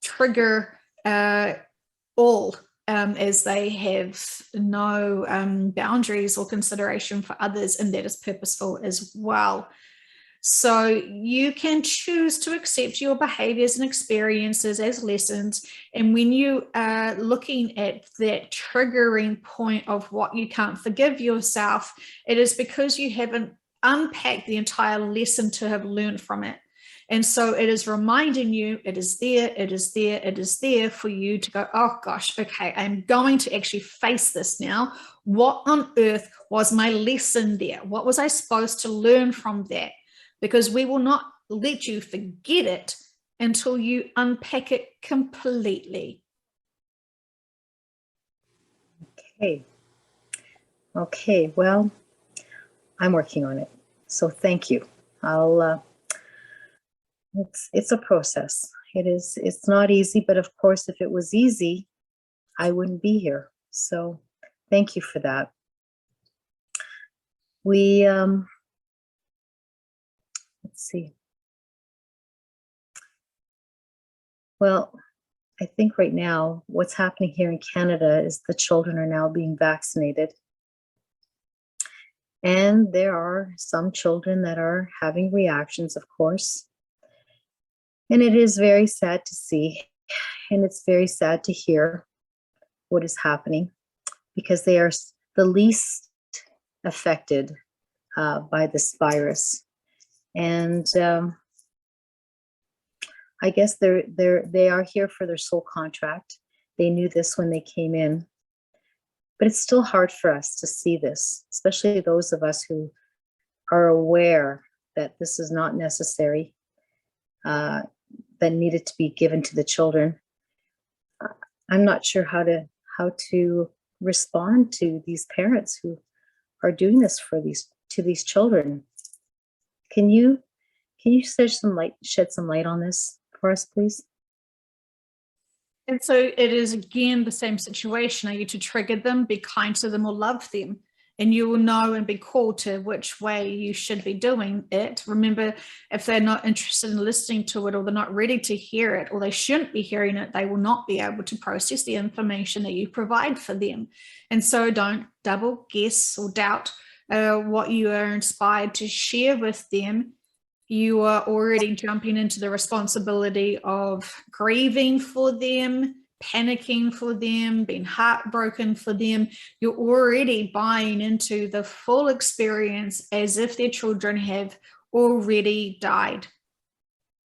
trigger all as they have no boundaries or consideration for others, and that is purposeful as well. So you can choose to accept your behaviors and experiences as lessons. And when you are looking at that triggering point of what you can't forgive yourself, it is because you haven't unpacked the entire lesson to have learned from it. And so it is reminding you, it is there, it is there, it is there for you to go, oh gosh, okay, I'm going to actually face this now. What on earth was my lesson there? What was I supposed to learn from that? Because we will not let you forget it until you unpack it completely. Okay, well, I'm working on it. So thank you. It's a process. It's not easy, but of course, if it was easy, I wouldn't be here. So thank you for that. We, let's see. Well, I think right now what's happening here in Canada is the children are now being vaccinated. And there are some children that are having reactions, of course. And it is very sad to see, and it's very sad to hear what is happening, because they are the least affected by this virus. And I guess they are here for their soul contract. They knew this when they came in. But it's still hard for us to see this, especially those of us who are aware that this is not necessary, that needed to be given to the children. I'm not sure how to respond to these parents who are doing this to these children. Can you shed some light on this for us, please? And so it is again the same situation. Are you to trigger them, be kind to them, or love them? And you will know and be called to which way you should be doing it. Remember, if they're not interested in listening to it, or they're not ready to hear it, or they shouldn't be hearing it, they will not be able to process the information that you provide for them. And so don't double guess or doubt what you are inspired to share with them. You are already jumping into the responsibility of grieving for them, panicking for them, being heartbroken for them. You're already buying into the full experience as if their children have already died.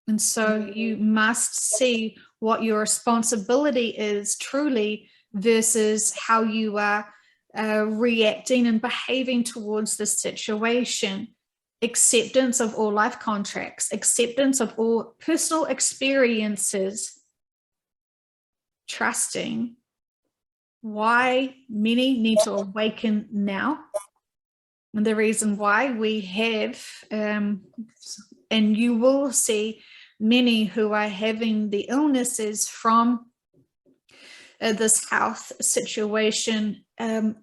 And so you must see what your responsibility is truly versus how you are reacting and behaving towards the situation. Acceptance of all life contracts, acceptance of all personal experiences, trusting why many need to awaken now. And the reason why we have, and you will see many who are having the illnesses from this health situation,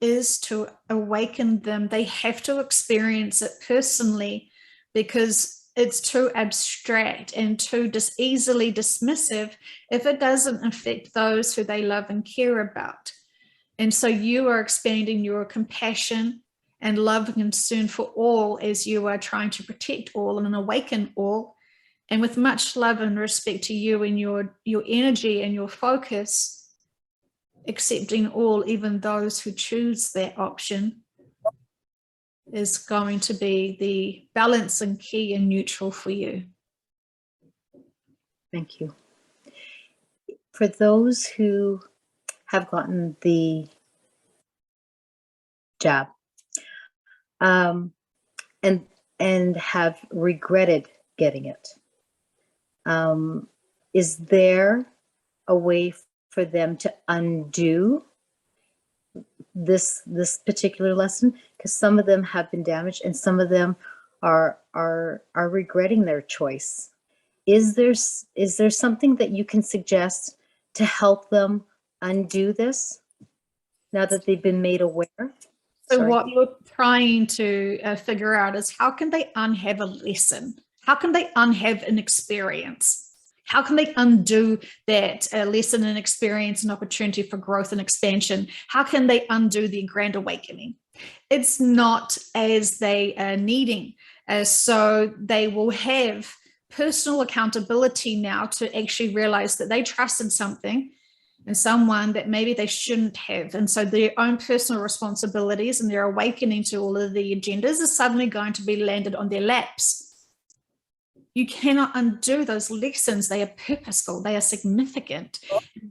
is to awaken them. They have to experience it personally, because it's too abstract and too easily dismissive if it doesn't affect those who they love and care about. And so you are expanding your compassion and love and concern for all as you are trying to protect all and awaken all. And with much love and respect to you and your energy and your focus, accepting all, even those who choose that option, is going to be the balance and key and neutral for you. Thank you. For those who have gotten the jab and have regretted getting it, is there a way for them to undo this particular lesson? Because some of them have been damaged and some of them are regretting their choice. Is there something that you can suggest to help them undo this now that they've been made aware? So what you're trying to figure out is, how can they unhave a lesson? How can they unhave an experience? How can they undo that lesson and experience and opportunity for growth and expansion? How can they undo the grand awakening? It's not as they are needing. So they will have personal accountability now to actually realize that they trusted something and someone that maybe they shouldn't have. And so their own personal responsibilities and their awakening to all of the agendas is suddenly going to be landed on their laps. You cannot undo those lessons. They are purposeful. They are significant.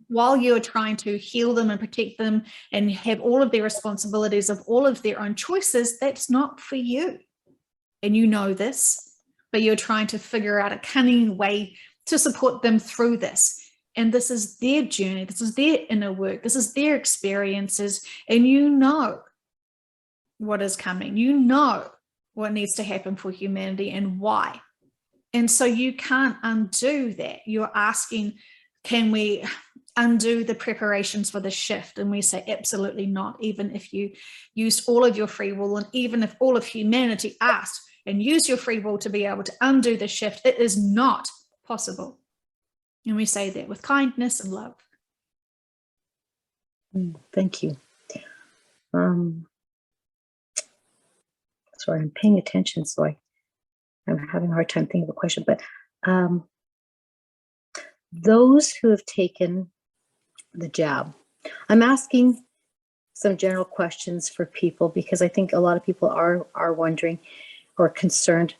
While you are trying to heal them and protect them and have all of their responsibilities of all of their own choices, that's not for you. And you know this, but you're trying to figure out a cunning way to support them through this. And this is their journey. This is their inner work. This is their experiences. And you know what is coming. You know what needs to happen for humanity and why. And so you can't undo that. You're asking, can we undo the preparations for the shift? And we say, absolutely not. Even if you used all of your free will, and even if all of humanity asked and used your free will to be able to undo the shift, it is not possible. And we say that with kindness and love. Thank you. Sorry, I'm paying attention, so I'm having a hard time thinking of a question, but those who have taken the jab, I'm asking some general questions for people because I think a lot of people are wondering or concerned.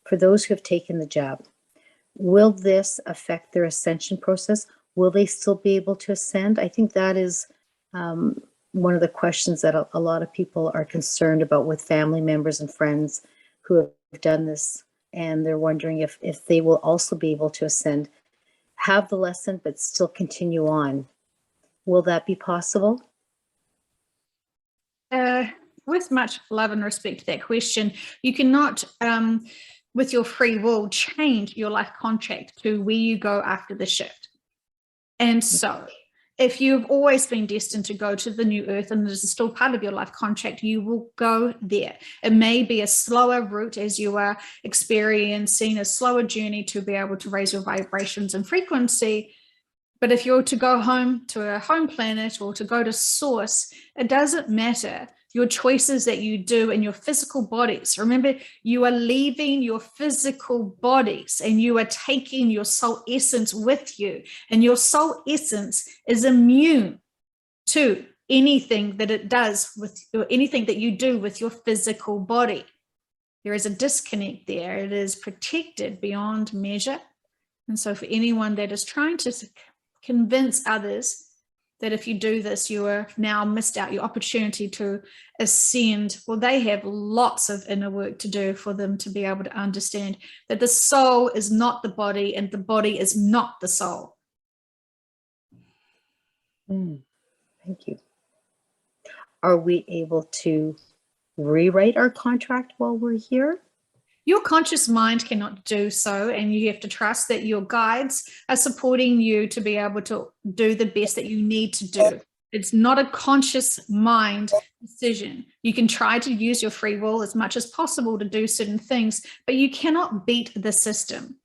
For those who have taken the jab, will this affect their ascension process? Will they still be able to ascend? I think that is one of the questions that a lot of people are concerned about with family members and friends who have done this, and they're wondering if they will also be able to ascend, have the lesson, but still continue on. Will that be possible? With much love and respect to that question, you cannot, with your free will, change your life contract to where you go after the shift. And so if you've always been destined to go to the new earth and this is still part of your life contract, you will go there. It may be a slower route as you are experiencing a slower journey to be able to raise your vibrations and frequency. But if you're to go home to a home planet or to go to source, it doesn't matter. Your choices that you do in your physical bodies. Remember, you are leaving your physical bodies and you are taking your soul essence with you. And your soul essence is immune to anything that it does with, or anything that you do with your physical body. There is a disconnect there. It is protected beyond measure. And so for anyone that is trying to convince others that if you do this, you are now missed out your opportunity to ascend, well, they have lots of inner work to do for them to be able to understand that the soul is not the body and the body is not the soul. Thank you. Are we able to rewrite our contract while we're here? Your conscious mind cannot do so, and you have to trust that your guides are supporting you to be able to do the best that you need to do. It's not a conscious mind decision. You can try to use your free will as much as possible to do certain things, but you cannot beat the system.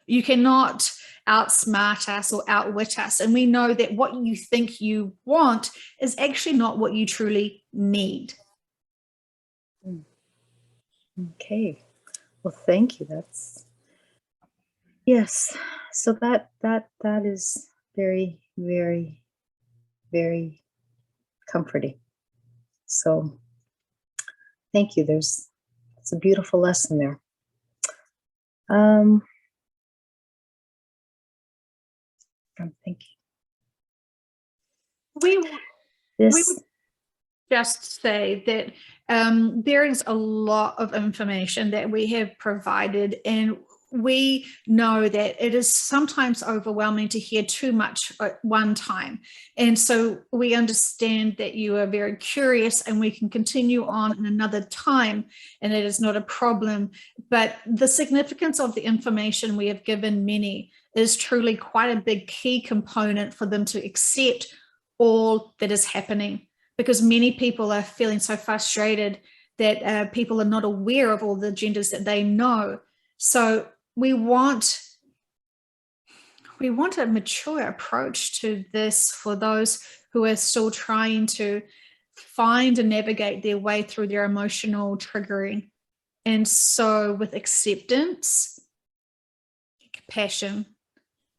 You cannot outsmart us or outwit us. And we know that what you think you want is actually not what you truly need. Okay. Well, thank you. That's, yes. So that is very, very, very comforting. So thank you. It's a beautiful lesson there. I'm thinking. We would just say that there is a lot of information that we have provided, and we know that it is sometimes overwhelming to hear too much at one time. And so we understand that you are very curious and we can continue on in another time, and it is not a problem. But the significance of the information we have given many is truly quite a big key component for them to accept all that is happening, because many people are feeling so frustrated that people are not aware of all the genders that they know. So we want a mature approach to this for those who are still trying to find and navigate their way through their emotional triggering. And so with acceptance, compassion,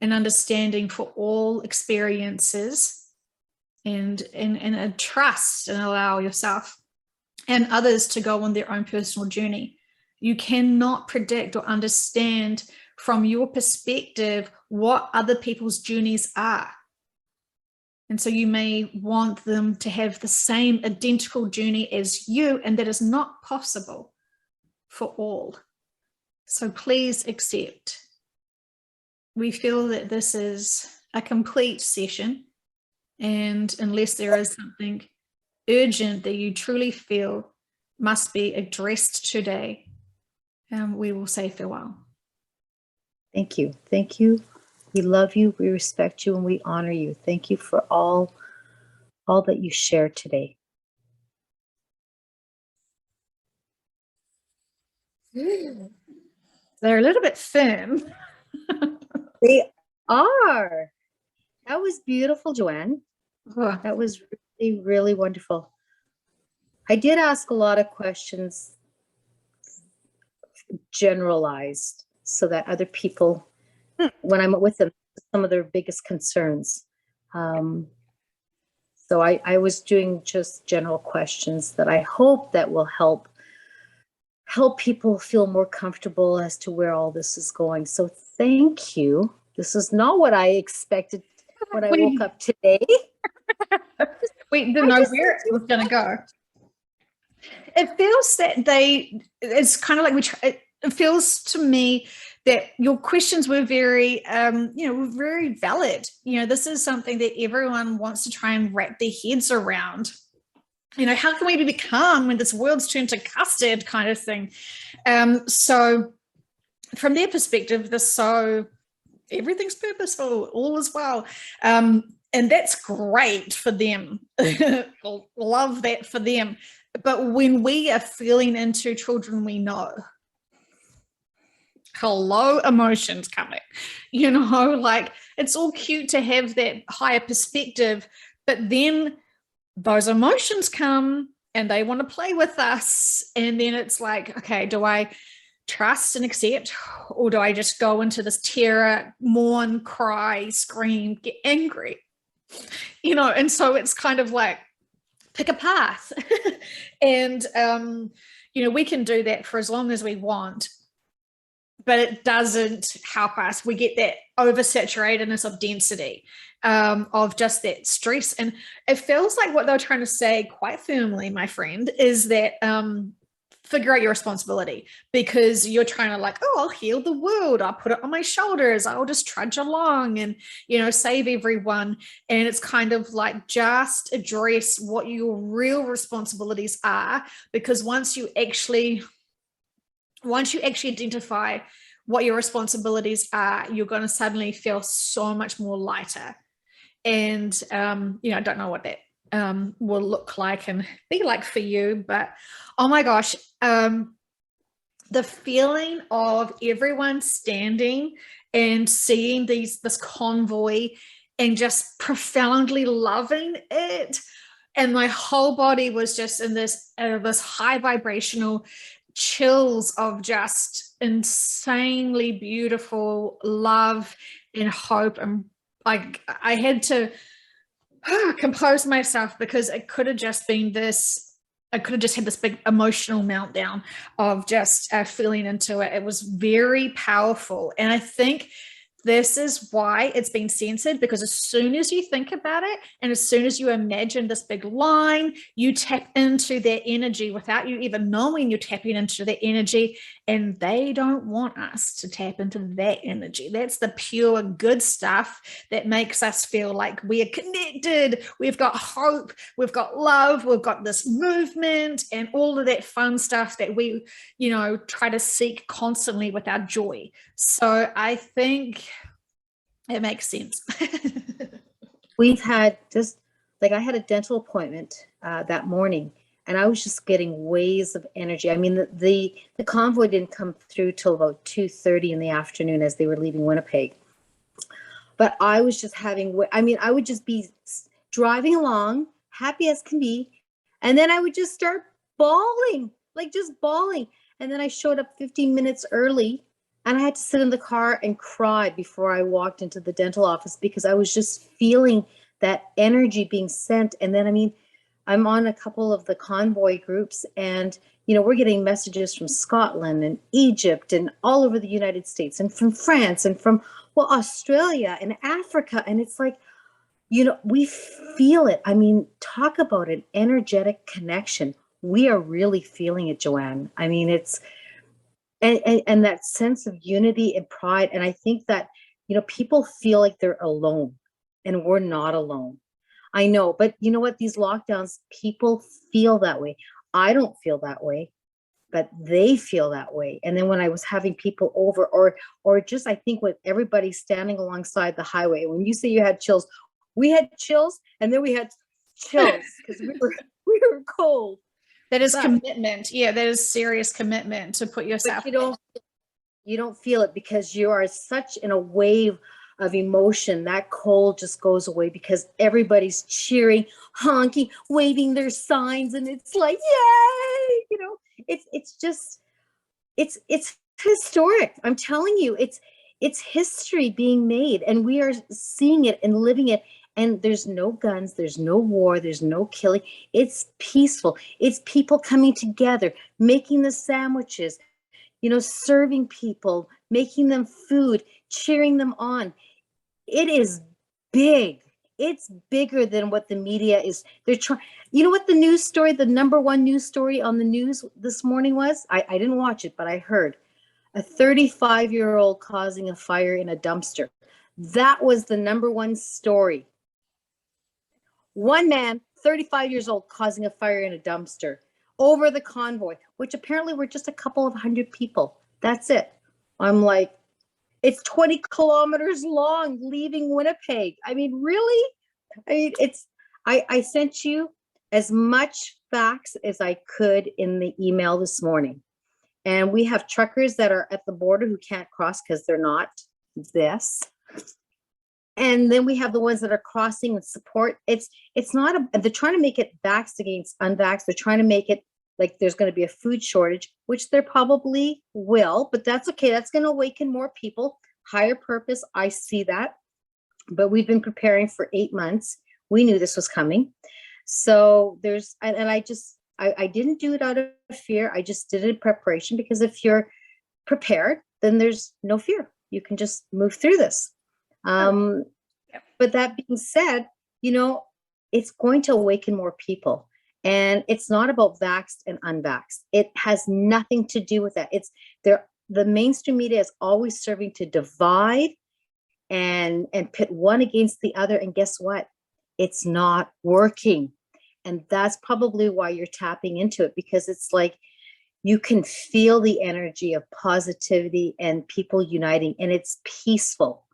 and understanding for all experiences, and trust and allow yourself and others to go on their own personal journey. You cannot predict or understand from your perspective what other people's journeys are. And so you may want them to have the same identical journey as you, and that is not possible for all. So please accept. We feel that this is a complete session. And unless there is something urgent that you truly feel must be addressed today, we will say farewell. Thank you. Thank you, We love you, we respect you, and we honor you. Thank you for all that you shared today. They're a little bit firm. They are. That was beautiful, Joanne. Oh. That was really, really wonderful. I did ask a lot of questions, generalized, so that other people, when I'm with them, some of their biggest concerns. So I was doing just general questions that I hope that will help people feel more comfortable as to where all this is going. So thank you. This is not what I expected when I woke up today. We didn't know where it was going to go. It feels that it's kind of like it feels to me that your questions were very, were very valid. This is something that everyone wants to try and wrap their heads around. How can we be calm when this world's turned to custard kind of thing? So from their perspective, everything's purposeful, all is well. And that's great for them. Love that for them. But when we are feeling into children we know, hello, emotions coming. Like it's all cute to have that higher perspective, but then those emotions come and they want to play with us. And then it's like, okay, do I trust and accept, or do I just go into this terror, mourn, cry, scream, get angry? And so it's kind of like, pick a path. And, we can do that for as long as we want, but it doesn't help us. We get that oversaturatedness of density, of just that stress. And it feels like what they're trying to say quite firmly, my friend, is that figure out your responsibility, because you're trying to like, I'll heal the world. I'll put it on my shoulders. I'll just trudge along and, save everyone. And it's kind of like, just address what your real responsibilities are, because once you actually identify what your responsibilities are, you're going to suddenly feel so much more lighter. And, I don't know what that will look like and be like for you, but oh my gosh, the feeling of everyone standing and seeing this convoy and just profoundly loving it, and my whole body was just in this high vibrational chills of just insanely beautiful love and hope. And like I had to compose myself, because it could have just been I could have just had this big emotional meltdown of just feeling into it. It was very powerful. And I think this is why it's been censored, because as soon as you think about it and as soon as you imagine this big line, you tap into their energy without you even knowing you're tapping into their energy. And they don't want us to tap into that energy. That's the pure good stuff that makes us feel like we are connected. We've got hope. We've got love. We've got this movement and all of that fun stuff that we, try to seek constantly with our joy. So I think it makes sense. We've had just like, I had a dental appointment that morning, and I was just getting waves of energy. I mean, the convoy didn't come through till about 2:30 in the afternoon as they were leaving Winnipeg. But I was just I would just be driving along, happy as can be, and then I would just start bawling, like just bawling. And then I showed up 15 minutes early, and I had to sit in the car and cry before I walked into the dental office, because I was just feeling that energy being sent. And then, I'm on a couple of the convoy groups, and, we're getting messages from Scotland and Egypt and all over the United States, and from France, and from, Australia and Africa. And it's like, we feel it. Talk about an energetic connection. We are really feeling it, Joanne. it's, and that sense of unity and pride. And I think that, people feel like they're alone, and we're not alone. I know, but you know what? These lockdowns, people feel that way. I don't feel that way. but they feel that way. And then when I was having people over, or just, I think with everybody standing alongside the highway, when you say you had chills, we had chills, and then we had chills because we were cold. That is commitment. Yeah, that is serious commitment to put yourself. But you don't feel it because you are such in a wave of emotion. That cold just goes away because everybody's cheering, honking, waving their signs, and it's like, yay! You know, it's just it's historic. I'm telling you, it's history being made, and we are seeing it and living it. And there's no guns, there's no war, there's no killing. It's peaceful. It's people coming together, making the sandwiches, you know, serving people, making them food, cheering them on. It is big. It's bigger than what the media is. They're trying. You know what the news story, the number one news story on the news this morning was? I didn't watch it, but I heard a 35-year-old causing a fire in a dumpster. That was the number one story. One man, 35 years old, causing a fire in a dumpster over the convoy, which apparently were just a couple of hundred people. That's it. I'm like, it's 20 kilometers long leaving Winnipeg. I mean, really? I mean, I sent you as much facts as I could in the email this morning. And we have truckers that are at the border who can't cross because they're not this. And then we have the ones that are crossing with support. It's not they're trying to make it vaxxed against unvaxxed. They're trying to make it like there's going to be a food shortage, which there probably will, but that's okay. That's going to awaken more people. Higher purpose, I see that. But we've been preparing for 8 months. We knew this was coming. So I didn't do it out of fear. I just did it in preparation, because if you're prepared, then there's no fear. You can just move through this. But that being said, you know, it's going to awaken more people, and it's not about vaxxed and unvaxxed. It has nothing to do with that. The mainstream media is always serving to divide and pit one against the other. And guess what? It's not working. And that's probably why you're tapping into it, because it's like you can feel the energy of positivity and people uniting, and it's peaceful.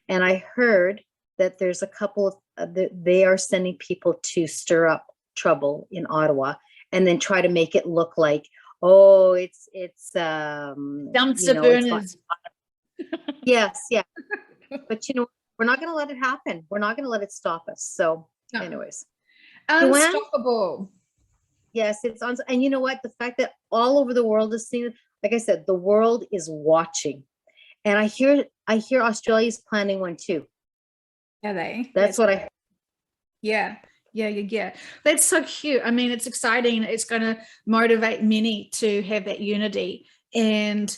And I heard that there's a couple of, they are sending people to stir up trouble in Ottawa and then try to make it look like, oh, it's dumpster burners. Yes, yeah. But you know, we're not going to let it happen. We're not going to let it stop us. So anyways. Unstoppable. Yes, it's on. And you know what? The fact that all over the world is seeing it, like I said, the world is watching. And I hear Australia's planning one too. Are they? That's what I. Yeah. That's so cute. I mean, it's exciting. It's going to motivate many to have that unity. And,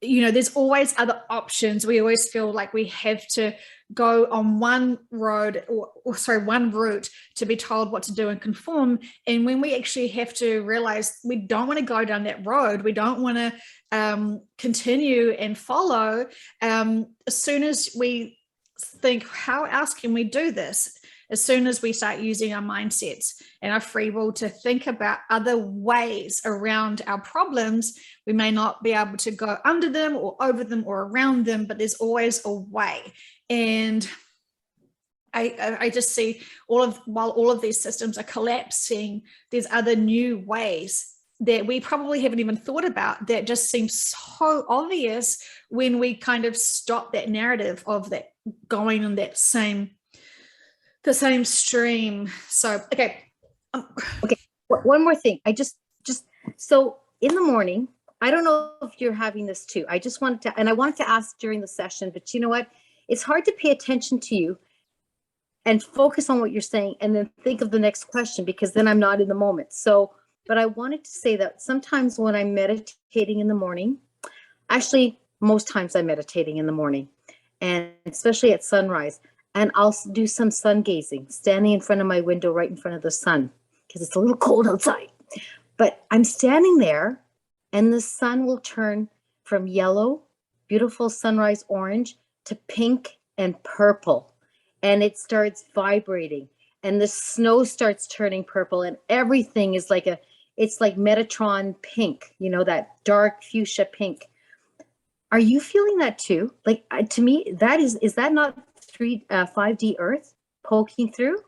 you know, there's always other options. We always feel like we have to go on one road one route to be told what to do and conform. And when we actually have to realize we don't want to go down that road, we don't want to continue and follow, as soon as we think, how else can we do this? As soon as we start using our mindsets and our free will to think about other ways around our problems, we may not be able to go under them or over them or around them, but there's always a way. And I just see while all of these systems are collapsing, there's other new ways that we probably haven't even thought about that just seem so obvious when we kind of stop that narrative of that going in that the same stream. So okay. One more thing. I just so in the morning, I don't know if you're having this too. I just wanted to, and I wanted to ask during the session, but you know what? It's hard to pay attention to you and focus on what you're saying and then think of the next question, because then I'm not in the moment. So, but I wanted to say that sometimes when I'm meditating in the morning, actually most times I'm meditating in the morning, and especially at sunrise, and I'll do some sun gazing, standing in front of my window, right in front of the sun, because it's a little cold outside. But I'm standing there, and the sun will turn from yellow, beautiful sunrise orange, to pink and purple. And it starts vibrating, and the snow starts turning purple, and everything is like it's like Metatron pink, you know, that dark fuchsia pink. Are you feeling that too? Like to me, is that not 5D Earth poking through?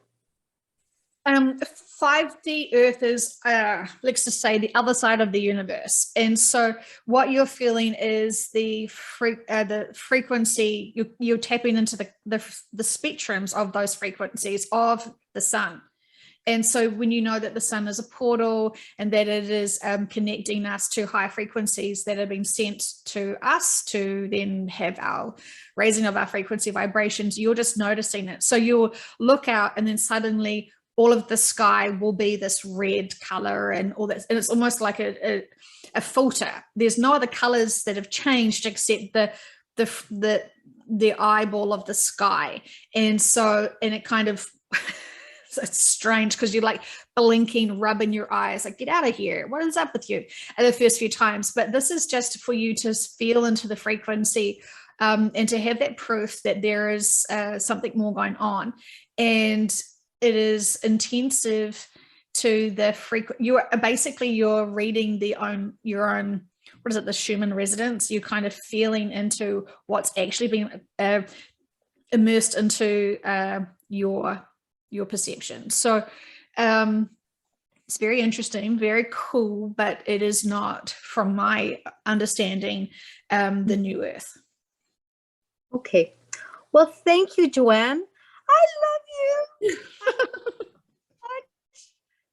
5D Earth is, let's just say, the other side of the universe, and so what you're feeling is the frequency. You're tapping into the spectrums of those frequencies of the sun. And so when you know that the sun is a portal and that it is connecting us to high frequencies that have been sent to us to then have our raising of our frequency vibrations, you're just noticing it. So you'll look out and then suddenly all of the sky will be this red color and all that. And it's almost like a filter. There's no other colors that have changed except the eyeball of the sky. And it kind of, it's strange because you're like blinking, rubbing your eyes, like, get out of here. What is up with you? At the first few times. But this is just for you to feel into the frequency and to have that proof that there is something more going on. And it is intensive to the you're reading your own, what is it, the Schumann resonance. You're kind of feeling into what's actually being immersed into your perception. So it's very interesting, very cool, but it is not, from my understanding, the new Earth. Okay. Well, thank you, Joanne. I love you.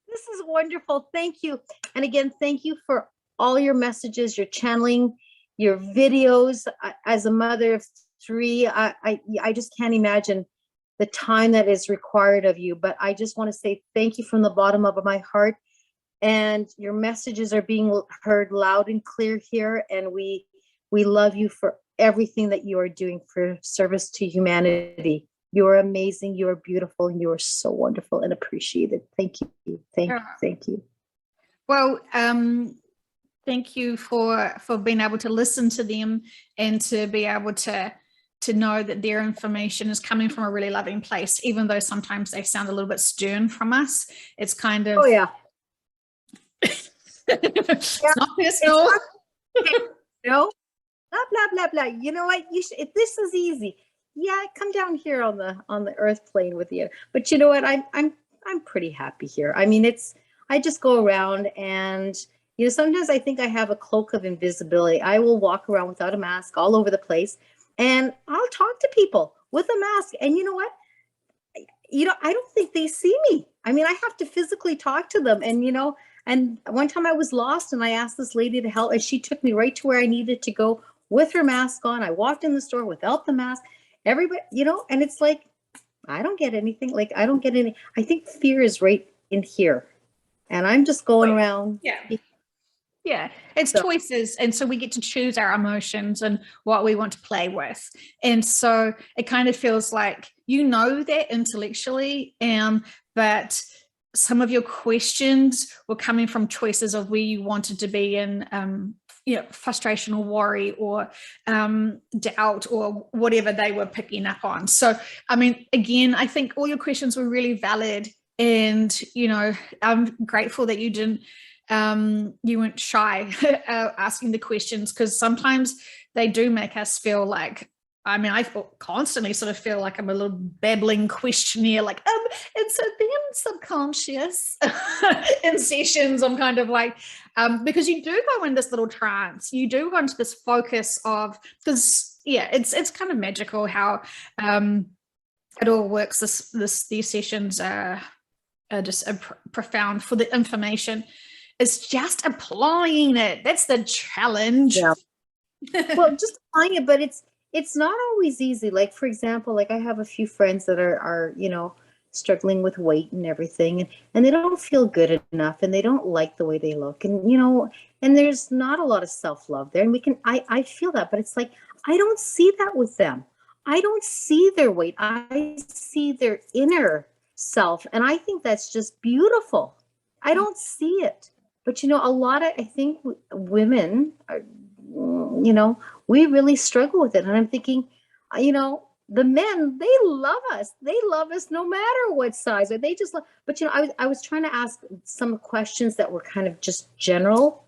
This is wonderful. Thank you. And again, thank you for all your messages, your channeling, your videos. As a mother of 3, I just can't imagine the time that is required of you. But I just want to say thank you from the bottom of my heart. And your messages are being heard loud and clear here. And we love you for everything that you are doing for service to humanity. You are amazing. You are beautiful. And you are so wonderful and appreciated. Thank you. Thank you. Thank you. Well, thank you for being able to listen to them and to be able to know that their information is coming from a really loving place, even though sometimes they sound a little bit stern from us. It's kind of, oh yeah, it's not personal. No, blah blah blah blah. You know what? You should. This is easy. Yeah, come down here on the earth plane with you. But you know what? I'm pretty happy here. I mean, I just go around and, you know, sometimes I think I have a cloak of invisibility. I will walk around without a mask all over the place. And I'll talk to people with a mask. And you know what? You know, I don't think they see me. I mean, I have to physically talk to them. And, you know, and one time I was lost and I asked this lady to help and she took me right to where I needed to go with her mask on. I walked in the store without the mask. Everybody, you know, and it's like, I don't get anything. Like, I don't get any. I think fear is right in here. And I'm just going around. Yeah. Yeah, it's choices. And so we get to choose our emotions and what we want to play with. And so it kind of feels like, you know, that intellectually, but some of your questions were coming from choices of where you wanted to be in, you know, frustration or worry or doubt or whatever they were picking up on. So, I mean, again, I think all your questions were really valid. And, you know, I'm grateful that you didn't, you weren't shy asking the questions, because sometimes they do make us feel like, I mean, I constantly sort of feel like I'm a little babbling questionnaire, like, and so then subconscious in sessions, I'm kind of like, because you do go in this little trance, you do go into this focus of, because yeah, it's kind of magical how it all works. These sessions are just profound for the information. It's just applying it. That's the challenge. Yeah. Well, just applying it, but it's not always easy. Like, for example, like I have a few friends that are, you know, struggling with weight and everything, and they don't feel good enough and they don't like the way they look. And, you know, and there's not a lot of self-love there. And I feel that, but it's like, I don't see that with them. I don't see their weight. I see their inner self. And I think that's just beautiful. I don't see it. But, you know, a lot of, I think women are, you know, we really struggle with it. And I'm thinking, you know, the men, they love us. They love us no matter what size, or they just love. But I was trying to ask some questions that were kind of just general.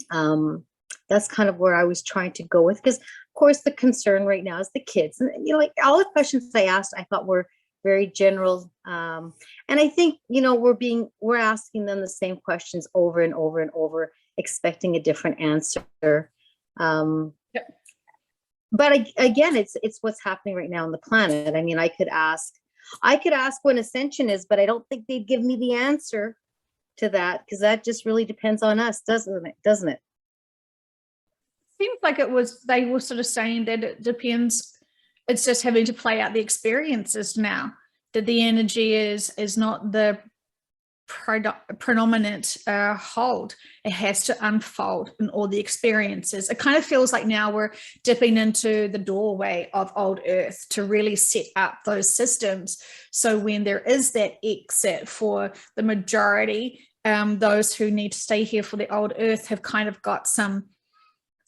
That's kind of where I was trying to go with, because of course the concern right now is the kids, and like all the questions I asked, I thought were very general. And I think we're asking them the same questions over and over and over, expecting a different answer. Yep. But again, it's what's happening right now on the planet. I mean, I could ask when ascension is, but I don't think they'd give me the answer to that, because that just really depends on us, doesn't it? Seems like they were sort of saying that it depends. It's just having to play out the experiences now, that the energy is not the predominant hold. It has to unfold in all the experiences. It kind of feels like now we're dipping into the doorway of old earth to really set up those systems, so when there is that exit for the majority, those who need to stay here for the old earth have kind of got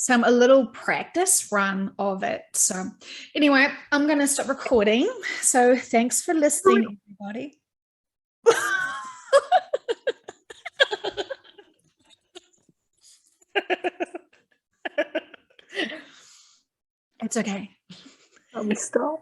a little practice run of it. So anyway, I'm going to stop recording. So thanks for listening, everybody. It's okay. Let me stop.